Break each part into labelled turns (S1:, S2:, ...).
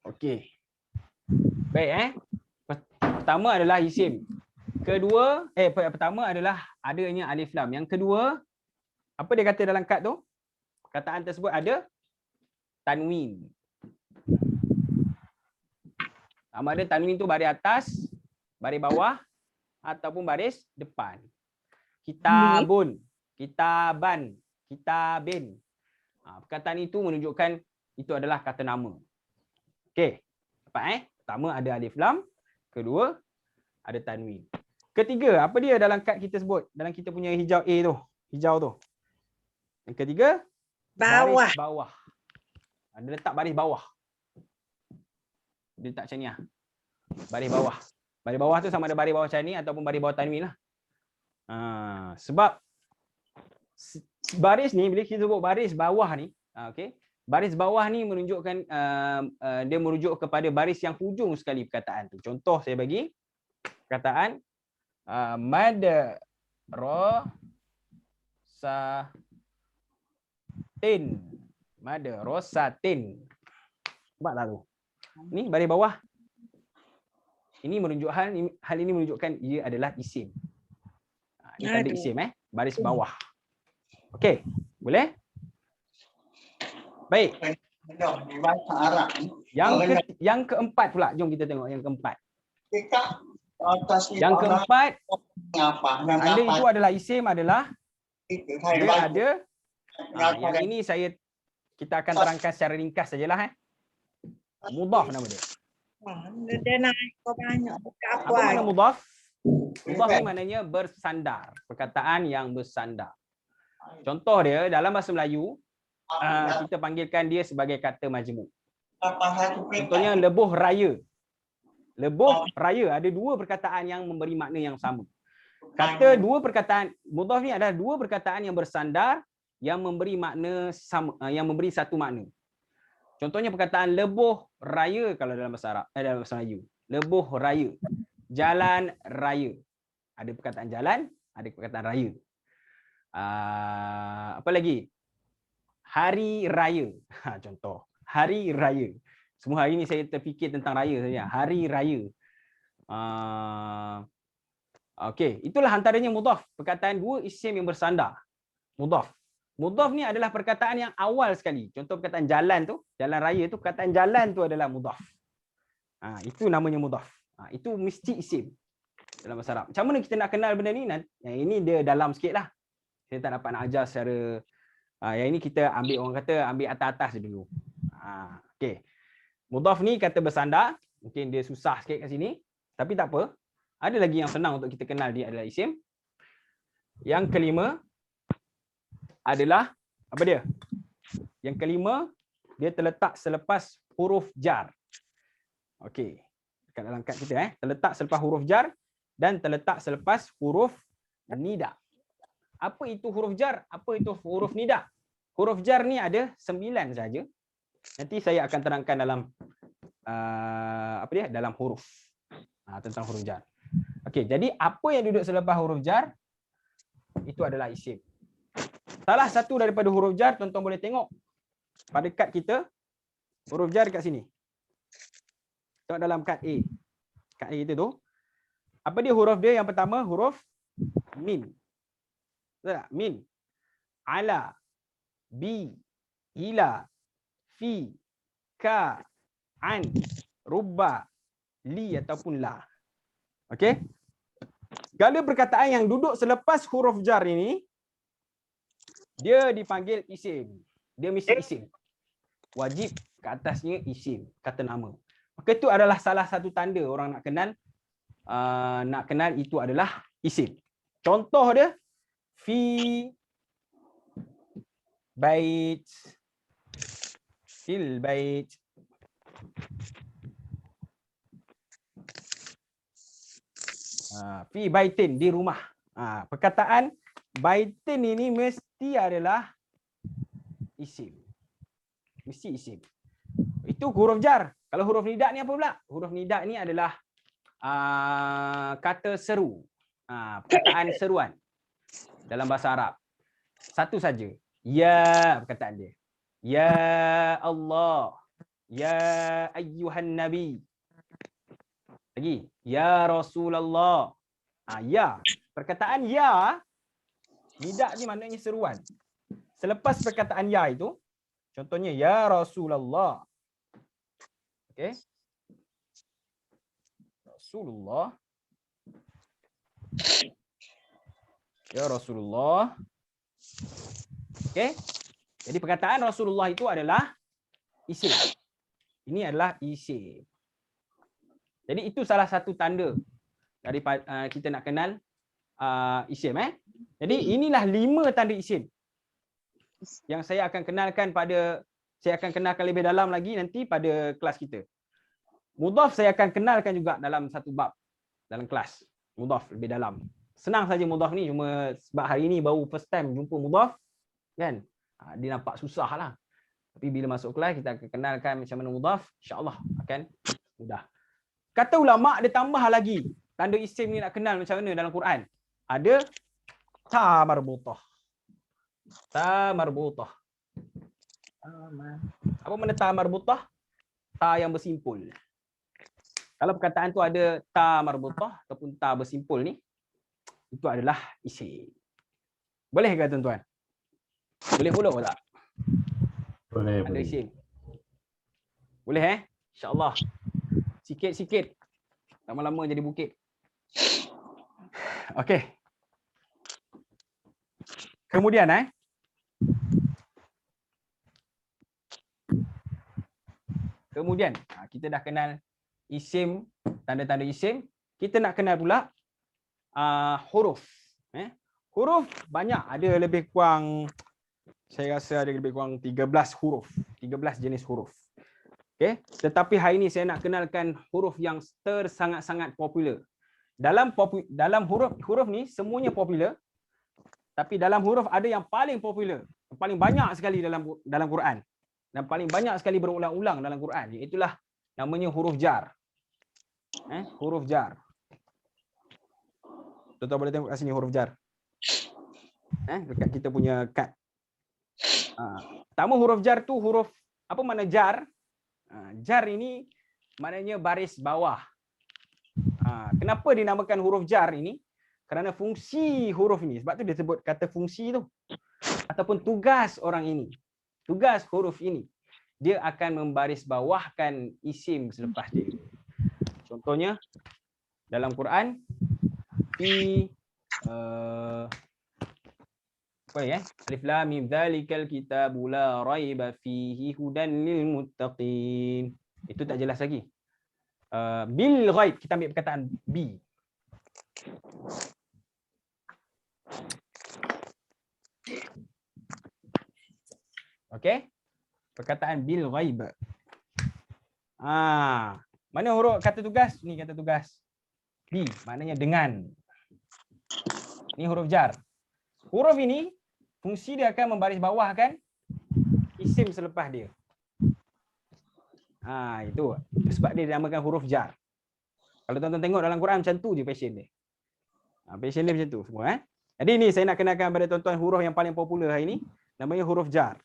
S1: Okey. Baik Pertama adalah isim. Pertama adalah adanya alif lam. Yang kedua, apa dia kata dalam kad tu? Perkataan tersebut ada tanwin. Sama ada tanwin tu baris atas, baris bawah ataupun baris depan. Kitabun, kitaban, kitabin. Perkataan itu menunjukkan itu adalah kata nama. Okey. Dapat Pertama ada alif lam, kedua ada tanwin. Ketiga, apa dia dalam kad kita sebut? Dalam kita punya hijau A tu, hijau tu. Yang ketiga,
S2: Bawah.
S1: baris bawah. Ada letak baris bawah. Dia letak macam ni lah. Baris bawah. Baris bawah tu sama ada baris bawah macam ni ataupun baris bawah tanwin lah. Sebab baris ni, bila kita sebut baris bawah ni, okey, baris bawah ni menunjukkan dia merujuk kepada baris yang hujung sekali perkataan tu. Contoh saya bagi perkataan madrasatin. Nampak tak tu? Ni baris bawah. Ini hal ini menunjukkan ia adalah isim. Ini tanda isim baris bawah. Okey, boleh? Baik. Yang keempat pula, jom kita tengok yang keempat. Yang keempat, tanda itu adalah isim adalah dia ada yang ini kita akan terangkan secara ringkas sajalah mudhaf nama dia.
S2: Dia naik kau banyak buka apa?
S1: Apa makna mudhaf? Mudhaf ni maknanya bersandar, perkataan yang bersandar. Contoh dia dalam bahasa Melayu kita panggilkan dia sebagai kata majmuk. Contohnya lebuh raya. Lebuh raya ada dua perkataan yang memberi makna yang sama. Kata dua perkataan mudhaf ni adalah dua perkataan yang bersandar yang memberi makna sama, yang memberi satu makna. Contohnya perkataan lebuh raya kalau dalam bahasa Arab, dalam bahasa Melayu. Lebuh raya. Jalan raya. Ada perkataan jalan, ada perkataan raya. Apa lagi? Hari raya. Contoh. Hari raya. Semua hari ni saya terfikir tentang raya saja. Hari raya. Okey, itulah antaranya mudhaf. Perkataan dua isim yang bersandar. Mudhaf. Mudhaf ni adalah perkataan yang awal sekali. Contoh perkataan jalan tu, jalan raya tu, perkataan jalan tu adalah mudhaf. Itu namanya mudhaf. Itu mesti isim dalam bahasa Arab. Macam mana kita nak kenal benda ni? Yang ini dia dalam sikitlah. Saya tak dapat nak ajar secara yang ini kita ambil, orang kata ambil atas-atas dulu. Okey. Mudhaf ni kata bersandar, mungkin dia susah sikit kat sini, tapi tak apa. Ada lagi yang senang untuk kita kenal dia adalah isim. Yang kelima adalah apa dia? Yang kelima, dia terletak selepas huruf jar. Okey. Dekat dalam kad kita terletak selepas huruf jar dan terletak selepas huruf nida. Apa itu huruf jar? Apa itu huruf nida? Huruf jar ni ada 9 saja. Nanti saya akan terangkan dalam dalam huruf. Tentang huruf jar. Okey, jadi apa yang duduk selepas huruf jar itu adalah isim. Salah satu daripada huruf jar, tuan-tuan boleh tengok pada kad kita, huruf jar dekat sini. Tengok dalam kad A. Kad A kita tu. Apa dia huruf dia? Yang pertama huruf min. Betul tak? Min. Ala. Bi. Ila. Fi. Ka. An. Rubba. Li ataupun la. Okey? Segala perkataan yang duduk selepas huruf jar ini, dia dipanggil isim. Dia mesti isim. Wajib ke atasnya isim, kata nama. Maka itu adalah salah satu tanda orang nak kenal itu adalah isim. Contoh dia, fi bait, fil bait. Fi baitin, di rumah. Perkataan baitin ini mesti adalah isim. Mesti isim. Itu huruf jar. Kalau huruf nida ni apa pula? Huruf nida ni adalah kata seru. Perkataan seruan dalam bahasa Arab. Satu saja. Ya, perkataan dia. Ya Allah. Ya ayyuhan nabi. Lagi. Ya Rasulullah. Ya. Perkataan ya, nidak ni maknanya seruan. Selepas perkataan ya itu, contohnya ya Rasulullah. Okey. Rasulullah. Ya Rasulullah. Okey. Jadi perkataan Rasulullah itu adalah isim. Ini adalah isim. Jadi itu salah satu tanda daripada kita nak kenal isim. Jadi inilah 5 tanda isim yang saya akan kenalkan lebih dalam lagi nanti pada kelas kita. Mudhaf saya akan kenalkan juga dalam satu bab dalam kelas. Mudhaf lebih dalam. Senang saja mudhaf ni, cuma sebab hari ini baru first time jumpa mudhaf kan. Dia nampak susah lah. Tapi bila masuk kelas kita akan kenalkan macam mana mudhaf, insya-Allah akan mudah. Kata ulama dia tambah lagi tanda isim ni nak kenal macam mana dalam Quran. Ada ta marbutah. Ta marbutah. Apa makna ta marbutah? Ta yang bersimpul. Kalau perkataan tu ada ta marbutah ataupun ta bersimpul ni, itu adalah isim. Boleh ke tuan-tuan? Boleh follow tak?
S3: Boleh,
S1: Ada
S3: boleh.
S1: isim. Boleh InsyaAllah. Sikit-sikit. Lama-lama jadi bukit. Okey. Kemudian Kemudian kita dah kenal isim, tanda-tanda isim. Kita nak kenal pula huruf. Huruf banyak, ada lebih kurang, saya rasa ada lebih kurang 13 huruf, 13 jenis huruf. Okey, tetapi hari ini saya nak kenalkan huruf yang sangat-sangat popular. Dalam huruf ni semuanya popular. Tapi dalam huruf ada yang paling popular, yang paling banyak sekali dalam Quran dan paling banyak sekali berulang-ulang dalam Quran, iaitu namanya huruf jar. Huruf jar. Tuan-tuan boleh tengok kat sini huruf jar. Dekat kita punya kad. Pertama huruf jar tu huruf, apa makna jar? Jar ini maknanya baris bawah. Kenapa dinamakan huruf jar ini? Kerana fungsi huruf ini, sebab tu dia sebut kata fungsi tu. Ataupun tugas orang ini. Tugas huruf ini. Dia akan membaris bawahkan isim selepas dia. Contohnya dalam Quran Alif lam mim dzalikal kitabu la raiba fihi hudan lil muttaqin. Itu tak jelas lagi. Bil ghaib, kita ambil perkataan bi. Okey? Perkataan bil ghaib. Mana huruf kata tugas? Ni kata tugas. Bi, maknanya dengan. Ni huruf jar. Huruf ini fungsi dia akan membaris bawahkan isim selepas dia. Itu sebab dia dinamakan huruf jar. Kalau tuan-tuan tengok dalam Quran macam tu je passion dia. Passion dia macam tu semua. Jadi ni saya nak kenalkan kepada tuan-tuan huruf yang paling popular hari ni, namanya huruf jar.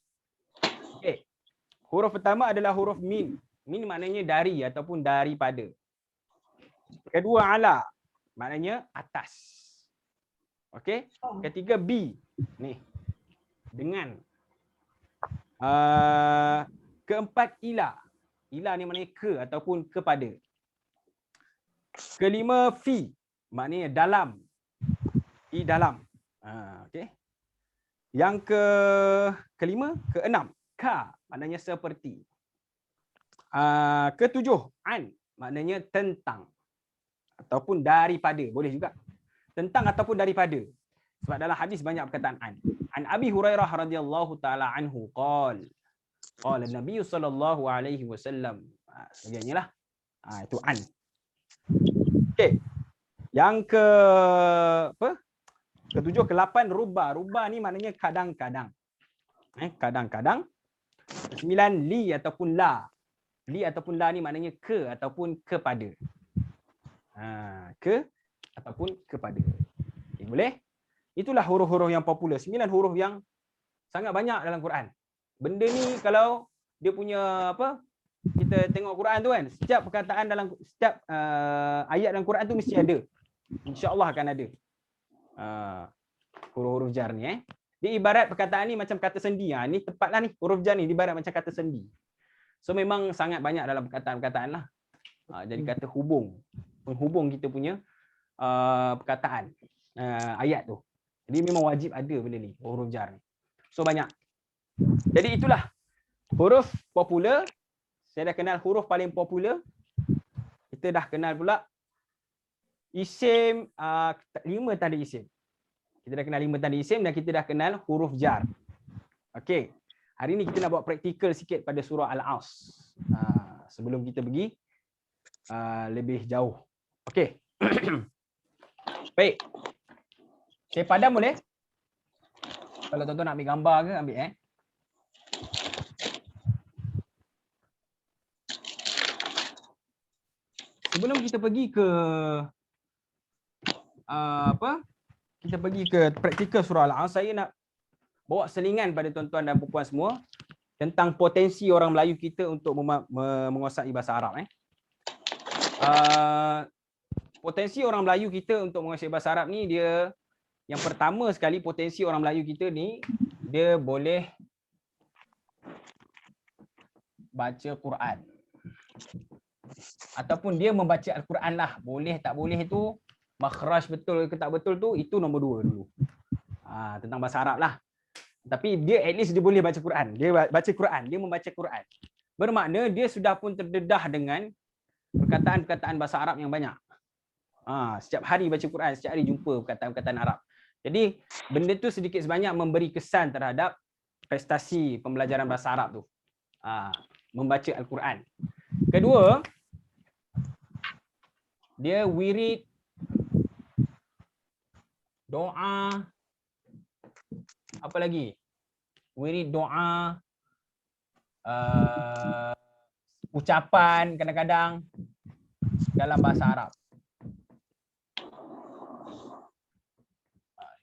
S1: Okey. Huruf pertama adalah huruf min. Min maknanya dari ataupun daripada. Kedua ala, maknanya atas. Okey. Ketiga bi. Ni. Dengan. Keempat ila. Ila ni maknanya ke ataupun kepada. Kelima fi, maknanya dalam. Di dalam. Okey. Yang kelima, keenam, ka, maknanya seperti. Ketujuh, an, maknanya tentang ataupun daripada, boleh juga. Tentang ataupun daripada. Sebab dalam hadis banyak perkataan an. An Abi Hurairah radhiyallahu taala anhu qala Nabi sallallahu alaihi wasallam. Sebagainya lah. Itu an. Okey. Yang ketujuh, ke-8 ruba. Ruba ni maknanya kadang-kadang. Kadang-kadang. 9 li ataupun la. Li ataupun la ni maknanya ke ataupun kepada. Ke ataupun kepada. Okay, boleh? Itulah huruf-huruf yang popular. 9 huruf yang sangat banyak dalam Quran. Benda ni kalau dia punya kita tengok Quran tu kan, setiap perkataan dalam setiap ayat dalam Quran tu mesti ada. InsyaAllah akan ada. Huruf-huruf jar ni Dia ibarat perkataan ni macam kata sendi. Ni tepatlah ni, huruf jar ni ibarat macam kata sendi. So memang sangat banyak dalam perkataan-perkataan lah. Jadi kata hubung, penghubung kita punya perkataan ayat tu. Jadi memang wajib ada benda ni, huruf jar ni. So banyak. Jadi itulah huruf popular. Saya dah kenal huruf paling popular. Kita dah kenal pula isim, 5 tanda isim. Kita dah kenal 5 tanda isim dan kita dah kenal huruf jar. Okey. Hari ni kita nak buat praktikal sikit pada surah Al-As. Sebelum kita pergi lebih jauh. Okey. Baik. Saya padam boleh? Kalau tuan-tuan nak ambil gambar ke, ambil Sebelum kita pergi ke kita pergi ke praktikal surah Al-As, saya nak bawa selingan pada tuan-tuan dan puan semua tentang potensi orang Melayu kita untuk menguasai bahasa Arab. Potensi orang Melayu kita untuk menguasai bahasa Arab ni, dia yang pertama sekali, potensi orang Melayu kita ni, dia boleh baca Quran. Ataupun dia membaca Al-Quran lah. Boleh tak boleh tu, makhraj betul ke tak betul tu, itu nombor 2 dulu. Tentang bahasa Arab lah. Tapi dia at least dia boleh baca Quran. Dia baca Quran, dia membaca Quran. Bermakna dia sudah pun terdedah dengan perkataan-perkataan bahasa Arab yang banyak. Setiap hari baca Quran, setiap hari jumpa perkataan-perkataan Arab. Jadi benda tu sedikit sebanyak memberi kesan terhadap prestasi pembelajaran bahasa Arab tu. Membaca Al-Quran. Kedua, dia wirid, doa, apa lagi? Wirid, doa, ucapan kadang-kadang dalam bahasa Arab.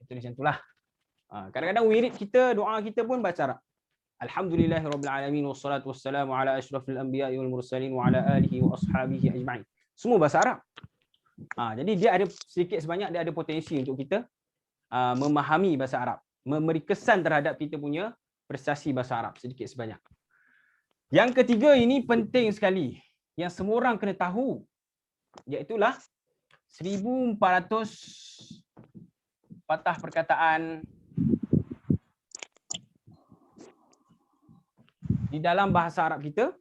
S1: Itu macam itulah. Kadang-kadang wirid kita, doa kita pun bahasa Arab. Alhamdulillahirabbil alamin wassalatu wassalamu ala asyrafil anbiya'i wal mursalin wa ala alihi wa ashabihi ajma'in. Semua bahasa Arab. Jadi dia ada sedikit sebanyak dia ada potensi untuk kita memahami bahasa Arab, memberi kesan terhadap kita punya prestasi bahasa Arab sedikit sebanyak. Yang ketiga ini penting sekali, yang semua orang kena tahu, iaitu 1400 patah perkataan di dalam bahasa Arab kita.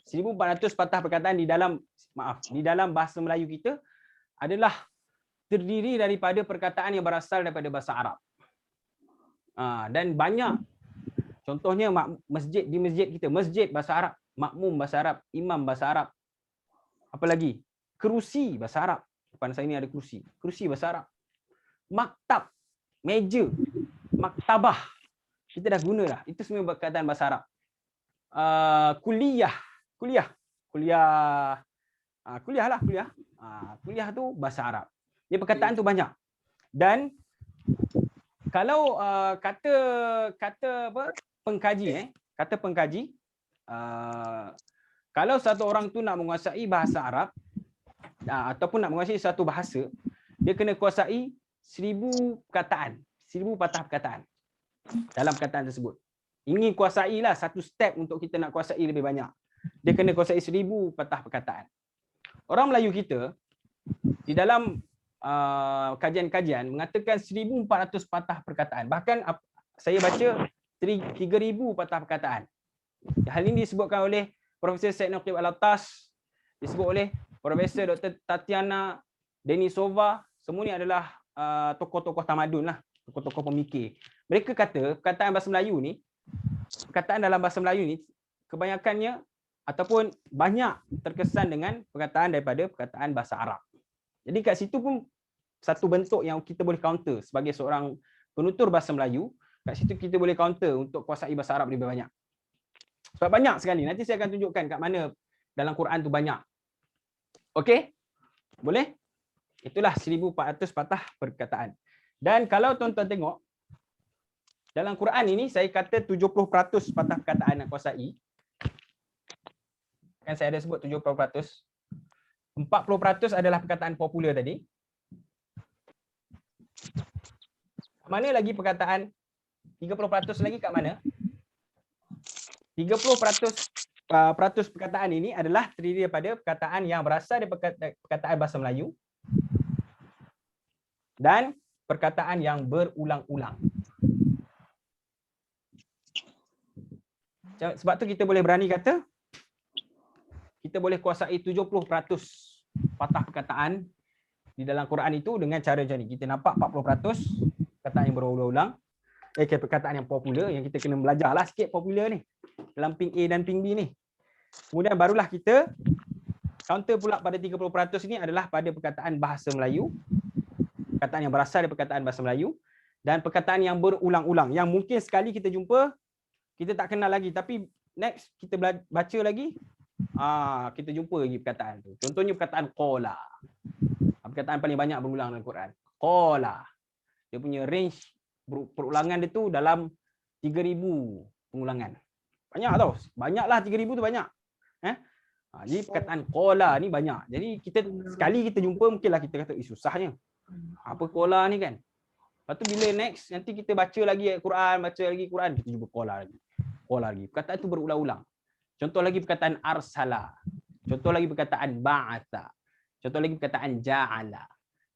S1: 1400 patah perkataan di dalam bahasa Melayu kita adalah terdiri daripada perkataan yang berasal daripada bahasa Arab. Dan banyak, contohnya masjid di masjid kita, masjid bahasa Arab, makmum bahasa Arab, imam bahasa Arab. Apa lagi? Kerusi bahasa Arab. Depan saya ni ada kerusi. Kerusi bahasa Arab. Maktab, meja, maktabah. Kita dah guna dah. Itu semua perkataan bahasa Arab. Kuliah tu bahasa Arab. Dia perkataan tu banyak. Dan kalau kata pengkaji, kalau satu orang tu nak menguasai bahasa Arab ataupun nak menguasai satu bahasa, dia kena kuasai 1000 perkataan, 1000 patah perkataan dalam perkataan tersebut. Ingin kuasailah satu step untuk kita nak kuasai lebih banyak. Dia kena kuasai 1000 patah perkataan. Orang Melayu kita di dalam kajian-kajian mengatakan 1400 patah perkataan. Bahkan saya baca 3000 patah perkataan. Hal ini disebutkan oleh Profesor Syed Naqib Al-Attas, disebut oleh Profesor Dr. Tatiana Denisova. Semua ni adalah tokoh-tokoh tamadun lah, tokoh-tokoh pemikir. Mereka kata perkataan bahasa Melayu ni, perkataan dalam bahasa Melayu ni kebanyakannya ataupun banyak terkesan dengan perkataan daripada perkataan bahasa Arab. Jadi kat situ pun satu bentuk yang kita boleh counter sebagai seorang penutur bahasa Melayu. Kat situ kita boleh counter untuk kuasai bahasa Arab lebih banyak. Sebab banyak sekali. Nanti saya akan tunjukkan kat mana dalam Quran tu banyak. Okey? Boleh? Itulah 1400 patah perkataan. Dan kalau tuan-tuan tengok dalam Quran ini, saya kata 70% patah perkataan nak kuasai. Kan saya ada sebut 70%. 40% adalah perkataan popular tadi. Mana lagi perkataan 30% lagi kat mana? 30% perkataan ini adalah terdiri daripada perkataan yang berasal daripada perkataan bahasa Melayu dan perkataan yang berulang-ulang. Sebab tu kita boleh berani kata kita boleh kuasai 70% patah perkataan di dalam Quran itu dengan cara macam ni. Kita nampak 40% perkataan yang berulang-ulang, perkataan yang popular yang kita kena belajarlah sikit popular ni dalam ping A dan ping B ni. Kemudian barulah kita counter pula pada 30% ini adalah pada perkataan bahasa Melayu, perkataan yang berasal dari perkataan bahasa Melayu dan perkataan yang berulang-ulang yang mungkin sekali kita jumpa kita tak kenal lagi, tapi next kita baca lagi kita jumpa lagi perkataan tu. Contohnya perkataan qala. Perkataan paling banyak berulang dalam Quran. Qala. Dia punya range perulangan dia tu dalam 3000 pengulangan. Banyak tau. Banyaklah 3000 tu banyak. Jadi perkataan qala ni banyak. Jadi kita sekali kita jumpa mungkinlah kita kata susahnya. Apa qala ni kan? Lepas tu bila next nanti kita baca lagi Quran, kita jumpa qala lagi. Qala lagi. Perkataan tu berulang-ulang. Contoh lagi perkataan arsala. Contoh lagi perkataan ba'atha. Contoh lagi perkataan ja'ala.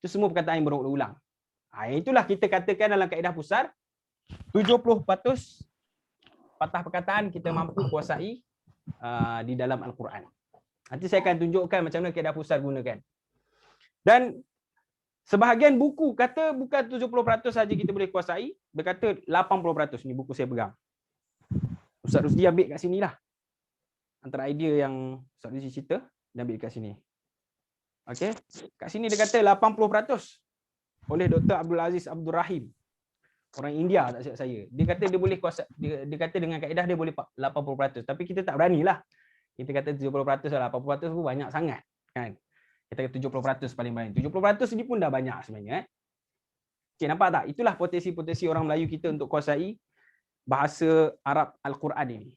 S1: Itu semua perkataan yang berulang-ulang. Itulah kita katakan dalam kaedah pusat 70% patah perkataan kita mampu kuasai di dalam Al-Quran. Nanti saya akan tunjukkan macam mana kaedah pusat gunakan. Dan sebahagian buku kata bukan 70% saja kita boleh kuasai, berkata 80%. Ni buku saya pegang. Ustaz Rusdi ambil kat sini lah. Antara idea yang Ustaz Rusdi cerita, dia ambil kat sini. Okey. Kat sini dia kata 80% oleh Dr. Abdul Aziz Abdul Rahim. Orang India tak silap saya. Dia kata dia boleh kuasa, dia kata dengan kaedah dia boleh 80%. Tapi kita tak beranilah. Kita kata 70% lah, 80% pun banyak sangat, kan? Kita kata 70% paling banyak. 70% ni pun dah banyak sebenarnya. Okey, nampak tak? Itulah potensi-potensi orang Melayu kita untuk kuasai bahasa Arab Al-Quran ini.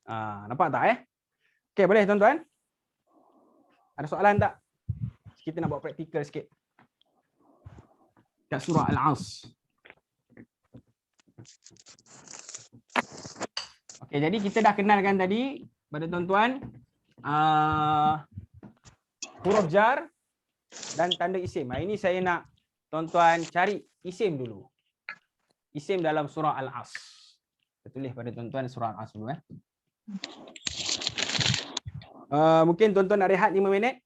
S1: Nampak tak Okey, boleh tuan-tuan? Ada soalan tak? Kita nak buat praktikal sikit. Kat surah Al-As. Okey, jadi kita dah kenalkan tadi pada tuan-tuan huruf jar dan tanda isim. Ini saya nak tuan-tuan cari isim dulu. Isim dalam surah Al-As. Saya tulis pada tuan-tuan surah Al-As dulu. Mungkin tuan-tuan nak rehat 5 minit.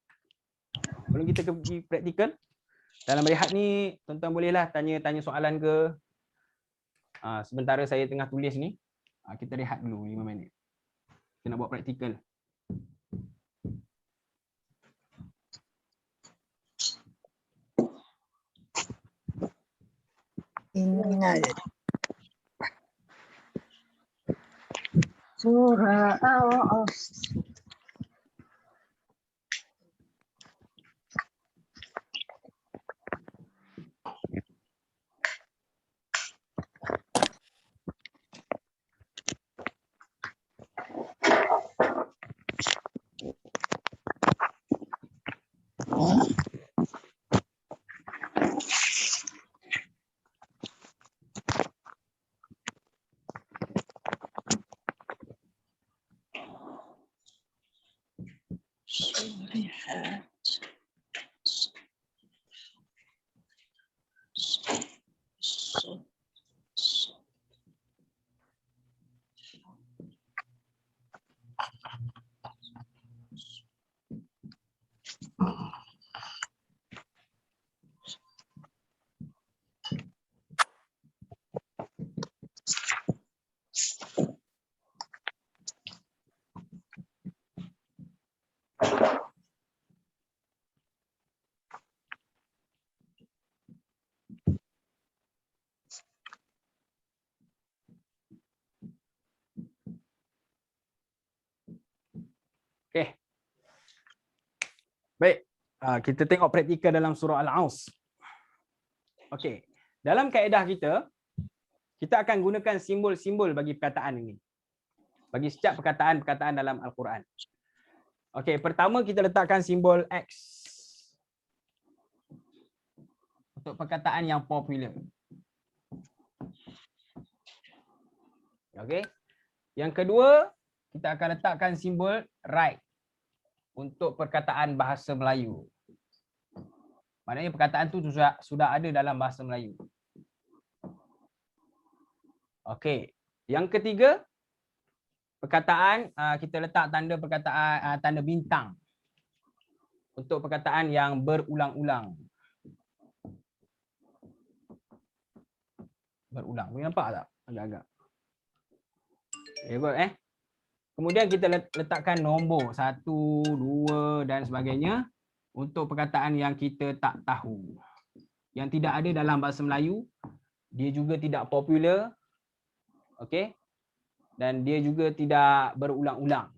S1: Sebelum kita pergi praktikal. Dalam rehat ni tuan-tuan bolehlah tanya soalan ke. Sementara saya tengah tulis ni. Kita rehat dulu 5 minit. Kita nak buat praktikal.
S2: Ingat. Surah Al-As.
S1: Okey. Baik. Kita tengok praktikal dalam surah Al-As. Okey. Dalam kaedah kita akan gunakan simbol-simbol bagi perkataan ini. Bagi setiap perkataan-perkataan dalam Al-Quran. Okey, pertama kita letakkan simbol X untuk perkataan yang popular. Okey. Yang kedua, kita akan letakkan simbol right untuk perkataan bahasa Melayu. Maknanya perkataan tu sudah ada dalam bahasa Melayu. Okey. Yang ketiga, perkataan kita letak tanda perkataan tanda bintang untuk perkataan yang berulang-ulang. Berulang. Boleh nampak tak? Agak-agak. Okay, kemudian kita letakkan nombor 1, 2 dan sebagainya untuk perkataan yang kita tak tahu. Yang tidak ada dalam bahasa Melayu, dia juga tidak popular. Okey. Dan dia juga tidak berulang-ulang.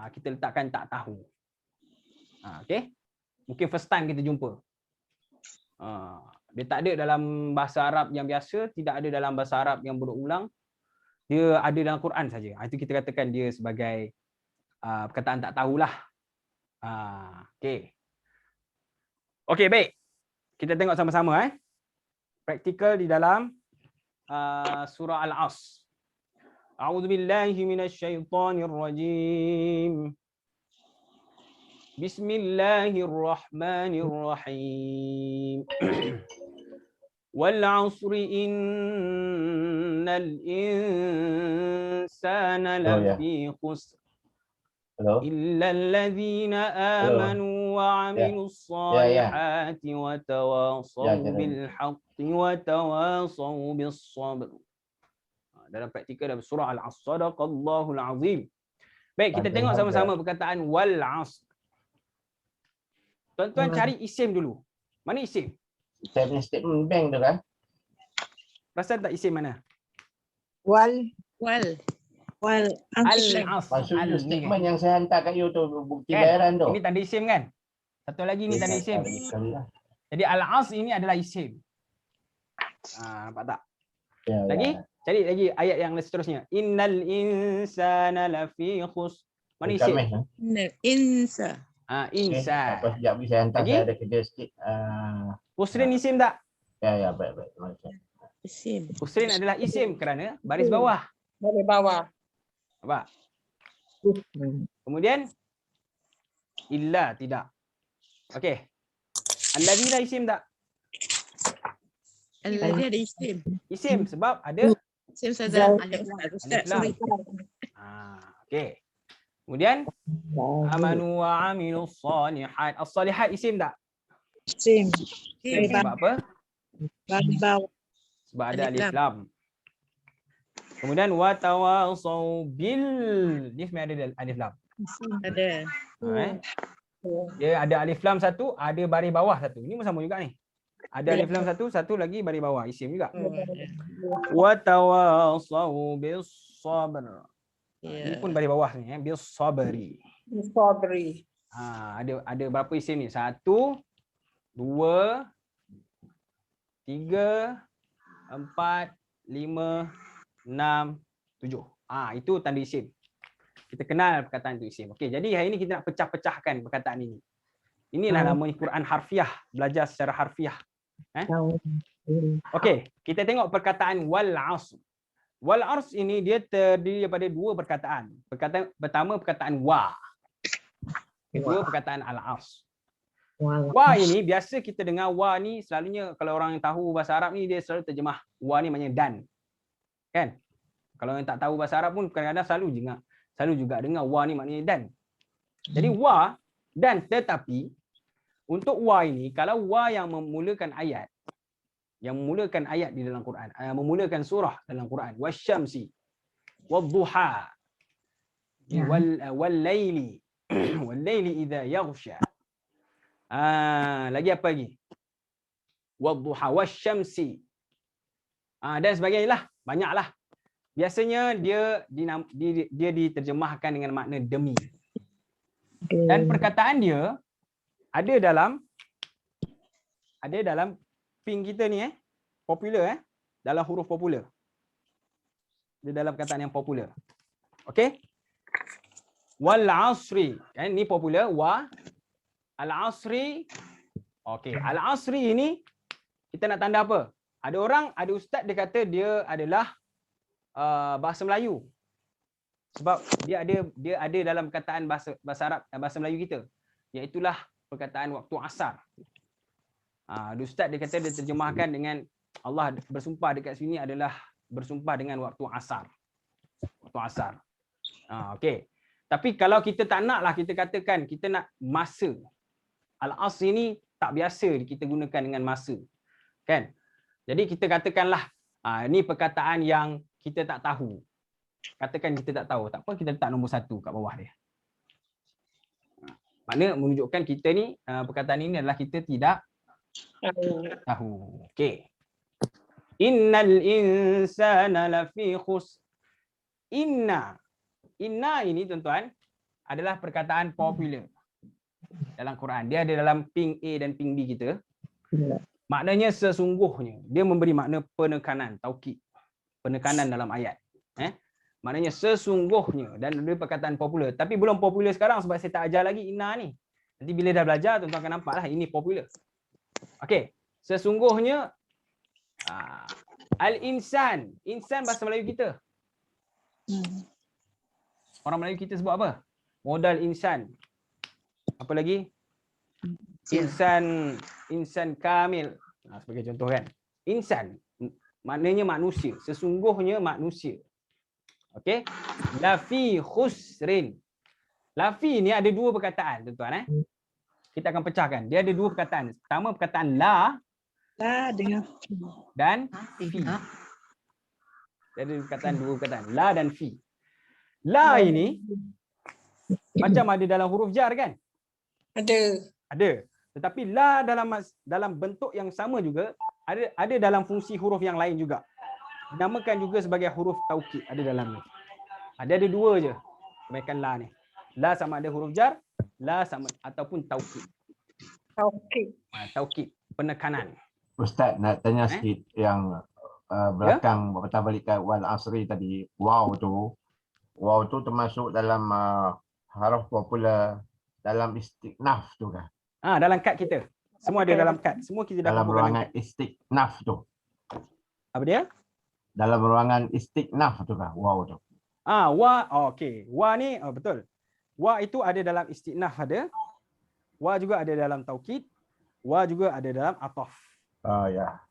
S1: Kita letakkan tak tahu. Okey. Mungkin first time kita jumpa. Dia tak ada dalam bahasa Arab yang biasa, tidak ada dalam bahasa Arab yang berulang. Dia ada dalam Quran saja. Itu kita katakan dia sebagai perkataan tak tahulah. Okey. Okey, baik. Kita tengok sama-sama praktikal di dalam surah Al-Asr. A'udzubillahi minasyaitonirrajim. Bismillahirrahmanirrahim. Wal 'asri innal insana lafi khusr illa alladhina amanu wa 'amilus salihati wa tawasaw bil haqqi wa tawasaw bis sabr. Dalam praktikal dalam surah Al-Asr, sadaqallahul azim. Baik, kita tengok sama-sama perkataan wal 'asr. Tuan-tuan cari isim dulu. Mana isim?
S3: Saya punya statement bank tu kan?
S1: Perasan tak isim mana?
S2: Wal.
S1: Al-Asr.
S3: Maksudnya statement yang saya hantar kat you tu, bukti
S1: Kan?
S3: bayaran tu.
S1: Ini tanda isim kan? Satu lagi ni tanda isim. Jadi Al-Asr ini adalah isim. Nampak tak? Lagi? Cari lagi ayat yang seterusnya. Innal insana lafi khusr. Mana isim?
S2: Innal insa.
S1: Insan.
S3: Apa sekejap lagi saya hantar, saya ada kerja sikit.
S1: Khusrin isim tak?
S3: Ya, baik.
S2: Isim.
S1: Khusrin adalah isim kerana baris bawah.
S2: Dari bawah.
S1: Nampak? Kemudian illa tidak. Okey. Alladzina isim tak?
S2: Alladhi ada isim.
S1: Isim sebab ada
S2: Isim saja.
S1: alif lam. Okey. Kemudian amanu wa amilus salihat. As-salihat isim tak?
S2: Isim.
S1: Sebab apa?
S2: Dari bawah.
S1: Sebab ada alif lam. Kemudian wa tawasaw bil. Dia sebenarnya ada alif lam.
S2: Ada.
S1: Dia ada alif lam satu, ada baris bawah satu. Ini pun sama juga ni. Ada alif lam satu, satu lagi baris bawah, isim juga. Wa tawasaw bis sabr. Ini pun baris bawah ni, bis sabri.
S2: Sabri.
S1: Ada berapa isim ni? 1, 2, 3, 4, 5, 6, 7. Itu tanda isim. Kita kenal perkataan itu isim. Okey, jadi hari ini kita nak pecah-pecahkan perkataan ini. Inilah namanya Quran harfiah, belajar secara harfiah. Okey, kita tengok perkataan wal 'asr. Wal 'asr ini dia terdiri daripada dua perkataan. Perkataan pertama perkataan wa. Kedua perkataan al-'asr. Wa ini biasa kita dengar wa ni selalunya kalau orang yang tahu bahasa Arab ni dia selalu terjemah wa ni maknanya dan. Kan? Kalau yang tak tahu bahasa Arab pun kadang-kadang selalu juga dengar wa ni maknanya dan. Jadi wa dan, tetapi untuk wa ini kalau wa yang memulakan ayat di dalam Quran, memulakan surah dalam Quran, wasyamsi wadduha wal laili idza yaghsha. Lagi apa lagi? Wadduha wasyamsi. Dan sebagainya lah, banyaklah. Biasanya dia diterjemahkan dengan makna demi. Dan perkataan dia ada dalam ping kita ni popular dalam huruf popular. Dia dalam perkataan yang popular. Okey? Wal asri. Kan ni popular wa al asri. Okey, al asri ini kita nak tanda apa? Ada ustaz dia kata dia adalah bahasa Melayu. Sebab dia ada dalam perkataan bahasa Arab, bahasa Melayu kita. Iaitulah perkataan waktu asar. Ada ustaz dia kata dia terjemahkan dengan Allah bersumpah dekat sini adalah bersumpah dengan waktu asar. Waktu asar. Okey. Tapi kalau kita tak nak lah, kita katakan kita nak masa. Al-asr ini tak biasa kita gunakan dengan masa. Kan? Jadi kita katakanlah ini perkataan yang kita tak tahu. Katakan kita tak tahu. Tak apa, kita letak nombor 1 kat bawah dia. Makna menunjukkan kita ni, perkataan ini adalah kita tidak tahu. Okey. Innal insana lafi khus. Inna ini tuan-tuan adalah perkataan popular dalam Quran. Dia ada dalam ping A dan ping B kita. Maknanya sesungguhnya. Dia memberi makna penekanan, taukid. Penekanan dalam ayat. Maknanya sesungguhnya, dan dia perkataan popular. Tapi belum popular sekarang sebab saya tak ajar lagi inna ni. Nanti bila dah belajar tuan-tuan akan nampaklah ini popular. Okey, sesungguhnya al-insan. Insan bahasa Melayu kita. Orang Melayu kita sebut apa? Modal insan. Apa lagi? Insan kamil. Sebagai contoh kan. Insan maknanya manusia. Sesungguhnya manusia. Okey. Lafi khusrin. Lafi ni ada dua perkataan tuan-tuan. Kita akan pecahkan. Dia ada dua perkataan. Pertama perkataan la
S2: dengan
S1: dan fi. Dia ada perkataan dua perkataan. La dan fi. La ini macam ada dalam huruf jar kan? Ada. Tetapi la dalam bentuk yang sama juga ada dalam fungsi huruf yang lain juga. Dinamakan juga sebagai huruf taukid, ada dalam ni. Ada dua je kebaikan la ni. La sama ada huruf jar, la sama ataupun taukid. Taukid, penekanan.
S3: Ustaz nak tanya sikit yang belakang patah balik kat wal asri tadi. Wow tu termasuk dalam haruf popular dalam istiqnaf tu kan?
S1: Dalam kad kita. Semua ada dalam kad. Semua kita dah
S3: dalam ruangan istiqnaf tu.
S1: Apa dia?
S3: Dalam ruangan istiqnaf tu kan? Wow tu.
S1: Okey. Wa ni betul. Wa itu ada dalam istiqnaf ada. Wa juga ada dalam taukid. Wa juga ada dalam ataf.
S3: Ya.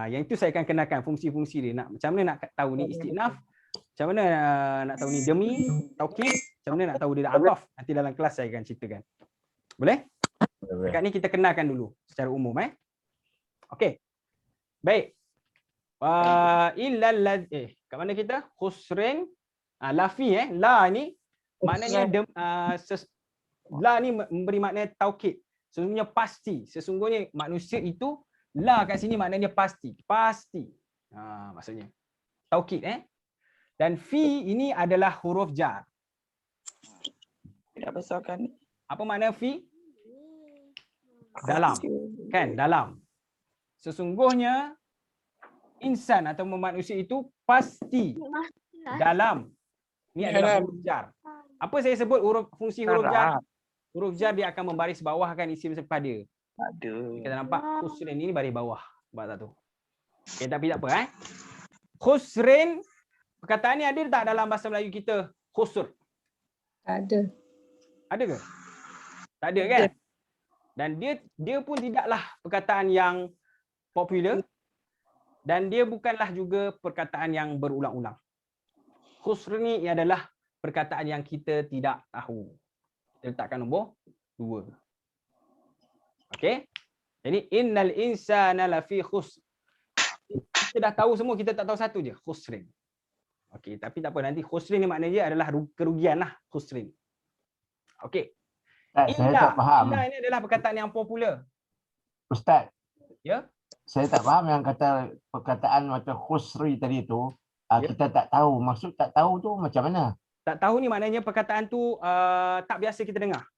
S1: Yang itu saya akan kenalkan fungsi-fungsi dia. Macam mana nak tahu ni istiqnaf? Macam mana nak tahu ni demi, taukid? Macam mana nak tahu dia ataf? Nanti dalam kelas saya akan ceritakan. Boleh? Dekat ni kita kenalkan dulu secara umum. Okey. Baik. Kat mana kita? Khusrin. Lafi la ni maknanya la ni memberi makna taukid. Sesungguhnya pasti. Sesungguhnya manusia itu la kat sini maknanya pasti. Pasti. Maksudnya taukid Dan fi ini adalah huruf jar.
S2: tidak besarkan.
S1: Apa makna fi? Dalam. Kan? Dalam. Sesungguhnya insan atau manusia itu pasti dalam. Ini adalah huruf jar. Apa saya sebut fungsi huruf jar? Huruf jar dia akan membaris bawahkan isim sepada. Kita nampak khusrin ini baris bawah. Nampak tak tu? Okay, tapi tak apa. Khusrin, perkataan ni ada tak dalam bahasa Melayu kita? Khusr.
S2: Ada.
S1: Ada ke? Tak ada kan? Dan dia pun tidaklah perkataan yang popular dan dia bukanlah juga perkataan yang berulang-ulang. Khusr ni adalah perkataan yang kita tidak tahu. Kita letakkan nombor 2. Okey? Jadi innal insana lafi khusr. Kita dah tahu semua, kita tak tahu satu je, khusrin. Okey, tapi tak apa, nanti khusrin ni maknanya dia adalah kerugian lah, khusrin. Okey.
S3: Saya tak faham.
S1: Indah ini adalah perkataan yang popular.
S3: Ustaz.
S1: Ya?
S3: Saya tak faham yang kata perkataan macam khusri tadi tu, kita tak tahu. Maksud tak tahu tu macam mana?
S1: Tak tahu ni maknanya perkataan tu tak biasa kita dengar.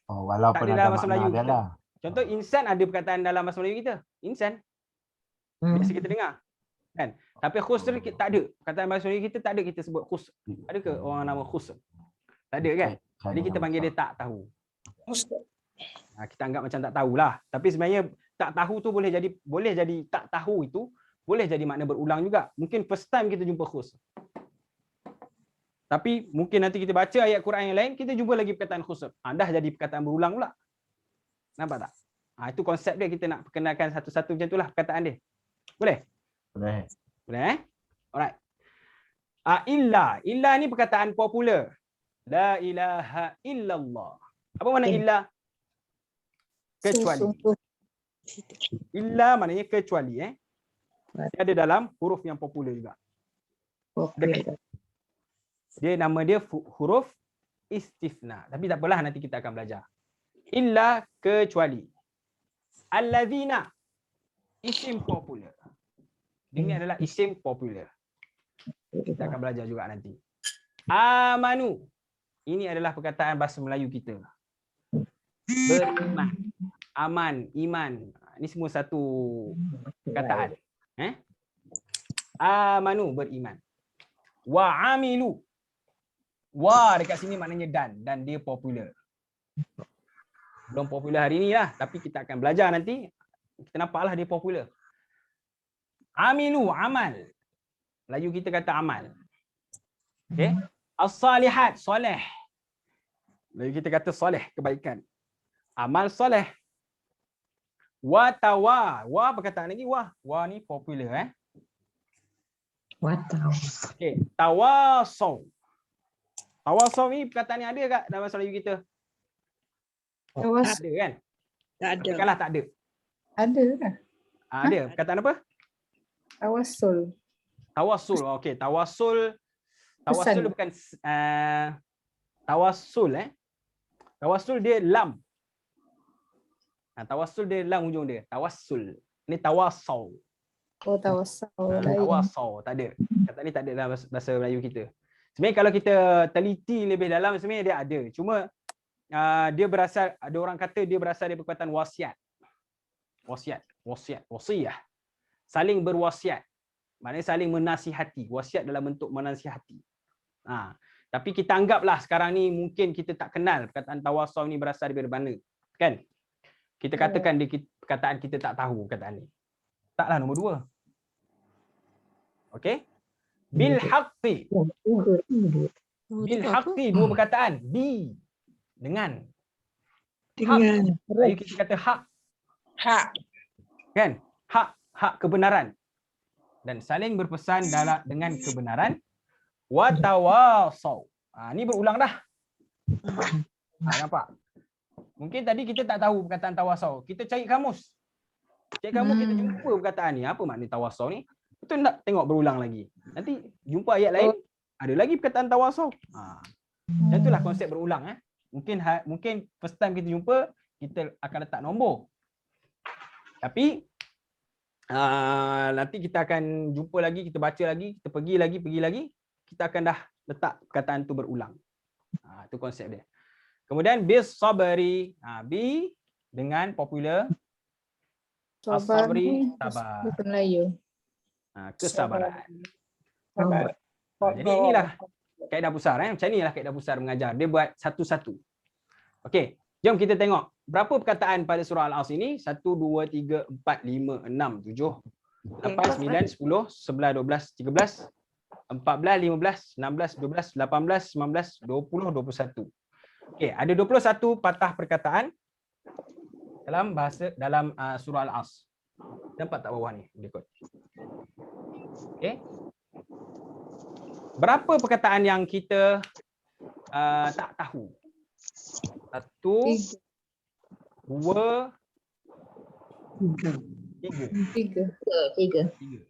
S3: Walaupun
S1: tak ada dalam bahasa Melayu
S3: dia
S1: kita.
S3: lah.
S1: Contoh insan ada perkataan dalam bahasa Melayu kita. Insan. Biasa kita dengar. Kan? Tapi khusr tak ada. Perkataan bahasa Melayu kita tak ada kita sebut khusr. Ada ke orang nama khusr? Tak ada kan?
S3: Saya
S1: Jadi kita
S3: dengan
S1: panggil dia
S3: besar.
S1: tak tahu.
S2: Ustaz.
S1: Kita anggap macam tak tahulah. Tapi sebenarnya tak tahu tu boleh jadi tak tahu itu boleh jadi makna berulang juga. Mungkin first time kita jumpa khus. Tapi mungkin nanti kita baca ayat Quran yang lain, kita jumpa lagi perkataan khusub. Dah jadi perkataan berulang pula. Nampak tak? Itu konsep dia, kita nak perkenalkan satu-satu macam itulah perkataan dia. Boleh?
S3: Boleh.
S1: Boleh Alright. Illa ni perkataan popular. La ilaha illallah. Apa makna illa? Kecuali.
S2: Sungguh.
S1: Illa maknanya kecuali. Dia ada dalam huruf yang popular juga. Dia nama dia huruf istifna. Tapi tak apalah, nanti kita akan belajar. Illa kecuali. Allazina. Isim popular. Ini adalah isim popular. Kita akan belajar juga nanti. Amanu. Ini adalah perkataan bahasa Melayu kita. Beriman. Aman, iman. Ini semua satu perkataan. Amanu, beriman. Wa amilu. Wa dekat sini maknanya dan dia popular. Belum popular hari ni lah, tapi kita akan belajar nanti. Kita nampaklah dia popular. Amilu, amal. Melayu kita kata amal. Okey. As-salihat, soleh. Melayu kita kata soleh, kebaikan. Amal soleh. Wa tawa. Wa perkataan lagi wa. Wa ni popular Okey, tawasaw. Tawasaw ni perkataan yang ada kat dalam bahasa Melayu kita. Tak ada kan?
S2: Tak ada.
S1: Bukanlah tak ada.
S2: Ada lah.
S1: Ada. Perkataan apa?
S2: Tawassul.
S1: Tawassul. Okey, tawassul. Tawassul dia bukan tawassul Tawassul dia lam. Tawassul dia lam hujung dia. Tawassul. Ini tawasaw.
S2: Oh, tawassul.
S1: Tawasaw. Tak ada. Kata ni tak ada dalam bahasa Melayu kita. Sebenarnya kalau kita teliti lebih dalam, sebenarnya dia ada. Cuma dia berasal, ada orang kata dia berasal dari perkataan wasiat. Wasiyah. Saling berwasiat. Maknanya saling menasihati. Wasiat dalam bentuk menasihati. Tapi kita anggaplah sekarang ni mungkin kita tak kenal perkataan tawasaw ni berasal dari mana. Kan? Kita katakan perkataan kita tak tahu perkataan ni. Taklah nombor 2. Okey? Bil haqqi. Bil haqqi, dua perkataan. Dengan. Ayo kita kata hak. Kan? Hak kebenaran. Dan saling berpesan dengan kebenaran. Wa tawasaw. Ni berulang dah. Nampak? Mungkin tadi kita tak tahu perkataan tawasaw. Kita cari kamus. Kita jumpa perkataan ni. Apa makna tawasaw ni? Kita nak tengok berulang lagi. Nanti jumpa ayat lain, ada lagi perkataan tawasaw. Macam itulah konsep berulang. Mungkin first time kita jumpa, kita akan letak nombor. Tapi nanti kita akan jumpa lagi, kita baca lagi, kita pergi lagi, kita akan dah letak perkataan tu berulang. Itu konsep dia. Kemudian bis sabari, bi dengan popular, as-sabri sabar. Kesabaran. Jadi inilah kaedah pusar. Macam inilah kaedah pusar mengajar. Dia buat satu-satu. Okey, jom kita tengok berapa perkataan pada surah Al-Asr ini. 1, 2, 3, 4, 5, 6, 7, 8, 9, 10, 11, 12, 13, 14, 15, 16, 12, 18, 19, 20, 21. Okey, ada 21 patah perkataan dalam surah Al-Asr. Nampak tak bawah ni? Ikut. Okey. Berapa perkataan yang kita tak tahu? 1, 2, 3.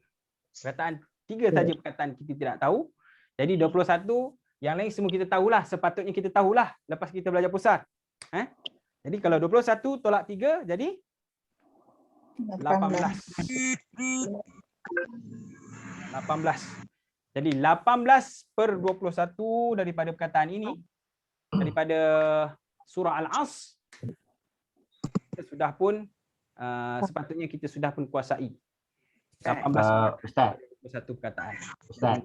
S1: Perkataan 3 saja perkataan kita tidak tahu. Jadi 21, yang lain semua kita tahulah, sepatutnya kita tahulah lepas kita belajar pusat. Jadi kalau 21 tolak 3 jadi 18. Jadi 18/21 daripada perkataan ini, daripada surah Al-Asr, kita sudah pun sepatutnya kita sudah pun kuasai 18
S3: Ustaz.
S1: satu perkataan.
S3: Ustaz.